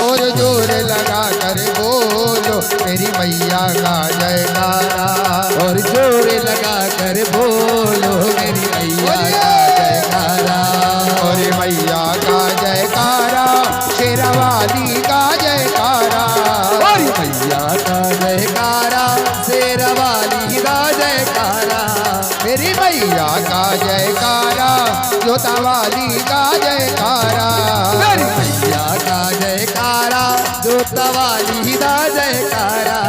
और जोर लगा कर बोलो मेरी मैया का जयकारा। और जोर लगा कर बोलो मेरी मैया का जयकारा। और मैया का जयकारा, शेरवाली का जयकारा। और मैया का जयकारा, शेरवाली का जयकारा। मेरी मैया का जयकारा, जोतावाली का जयकारा। मेरी मैया का जयकारा, जोतावाली का जयकारा।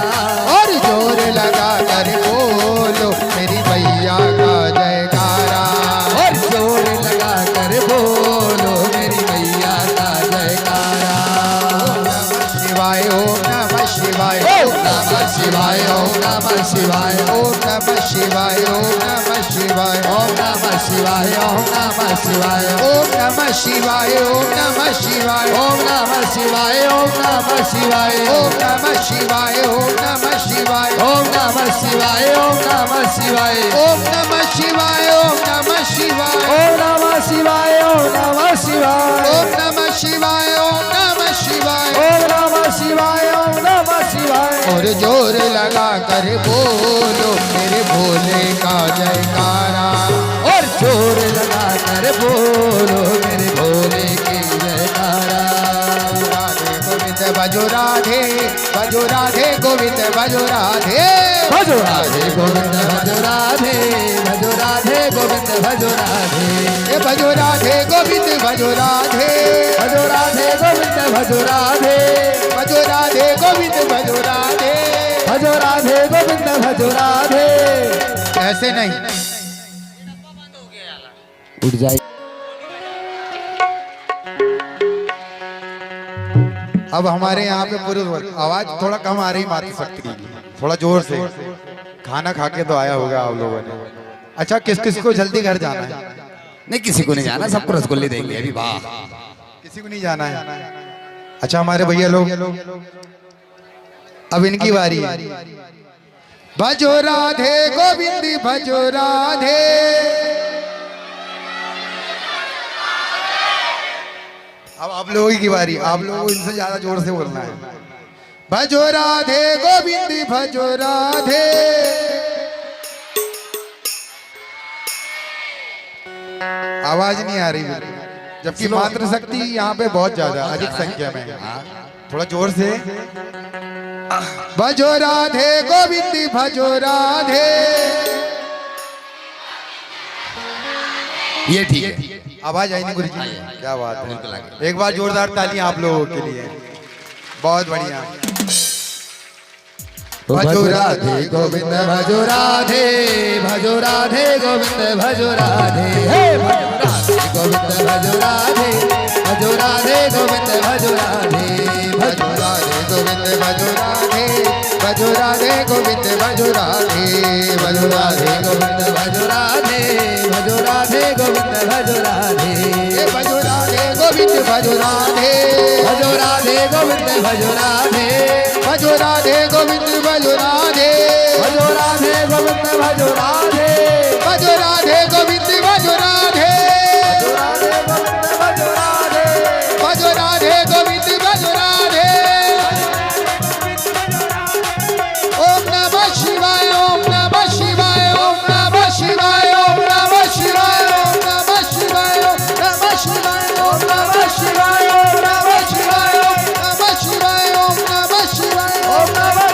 और जोर लगा कर बोलो मेरी मैया का जयकारा। और जोर लगा कर बोलो मेरी मैया का जयकारा। शिवाय ओम नमः शिवाय ओम नमः शिवाय, ओम नमः शिवाय, ओम नमः शिवाय ओम नमः शिवाय ओम नमः शिवाय, ओम नमः शिवाय, ओम नमः शिवाय ओम नमः शिवाय ओम नमः शिवाय, ओम नमः शिवाय, ओम नमः शिवाय ओम नमः शिवाय ओम नमः शिवाय, ओम नमः शिवाय, ओम नमः शिवाय ओम नमः शिवाय ओम नमः शिवाय, ओम नमः शिवाय, ओम नमः शिवाय ओम नमः शिवाय। ओम नमः शिवाय, ओम नमः शिवाय। और जोर लगा कर बोलो मेरे भोले का जयकारा। और जोर लगा कर बोलो मेरे भोले की जयकारा। राधे गोविंद भजो राधे, भजो राधे गोविंद भजो राधे। भजो राधे गोविंद भजो राधे, भजो राधे गोविंद भजो राधे। ये भजो राधे गोविंद भजो राधे, भजो राधे गोविंद भजो राधे, भजो राधे गोविंद भजो राधे। भजो राधे गोविंद भजो राधे। ऐसे नहीं, उठ जाए। अब हमारे यहाँ पे पुरुष वर्ग, आवाज थोड़ा कम आ रही मातृशक्ति की, थोड़ा जोर से। खाना खा के तो आया होगा आप लोगों ने। अच्छा, किस किस को जल्दी घर जाना है? नहीं, किसी को नहीं जाना, सबको रसगुल्ले देंगे अभी। वाह, किसी को नहीं जाना है? अच्छा, हमारे भैया लोग, अब इनकी बारी है। भजो राधे गोविंद भजो राधे। अब आप लोगों की बारी, आप लोगों को इनसे ज्यादा जोर से बोलना है। भजो राधे गोविंद भजो राधे। आवाज नहीं आ रही, जबकि मातृशक्ति यहाँ पे बहुत ज्यादा अधिक संख्या में है। थोड़ा जोर से। भजो राधे गोविंद भजो राधे। ये ठीक है। आवाज आई नहीं गुरु जी? क्या बात है। एक बार जोरदार ताली आप लोगों के लिए। बहुत बढ़िया। भजो राधे गोविंद भजो राधे, भजो राधे गोविंद भजो राधे। हे भजो राधे गोविंद भजो राधे, भजो राधे गोविंद भजो राधे। भजो राधे गोविंद भजो राधे, भजो राधे गोविंद भजो राधे। भजो राधे गोविंद भजो राधे, भजो राधे गोविंद भजो राधे। भजो राधे गोविंद भजो राधे, भजो राधे गोविंद भजो राधे, भजो राधे गोविंद भजो राधे। भजो राधे गोविंद भजो राधे, भजो राधे गोविंद भजो राधे। भजो राधे गोविंद भजो राधे। ओम नमः शिवाय ओम नमः शिवाय ओम नमः शिवाय ओम नमः शिवाय ओम नमः शिवाय ओम नमः शिवाय ओम नमः शिवाय ओम नमः शिवाय ओम नमः शिवाय ओम नमः शिवाय ओम नमः शिवाय, ओम नमः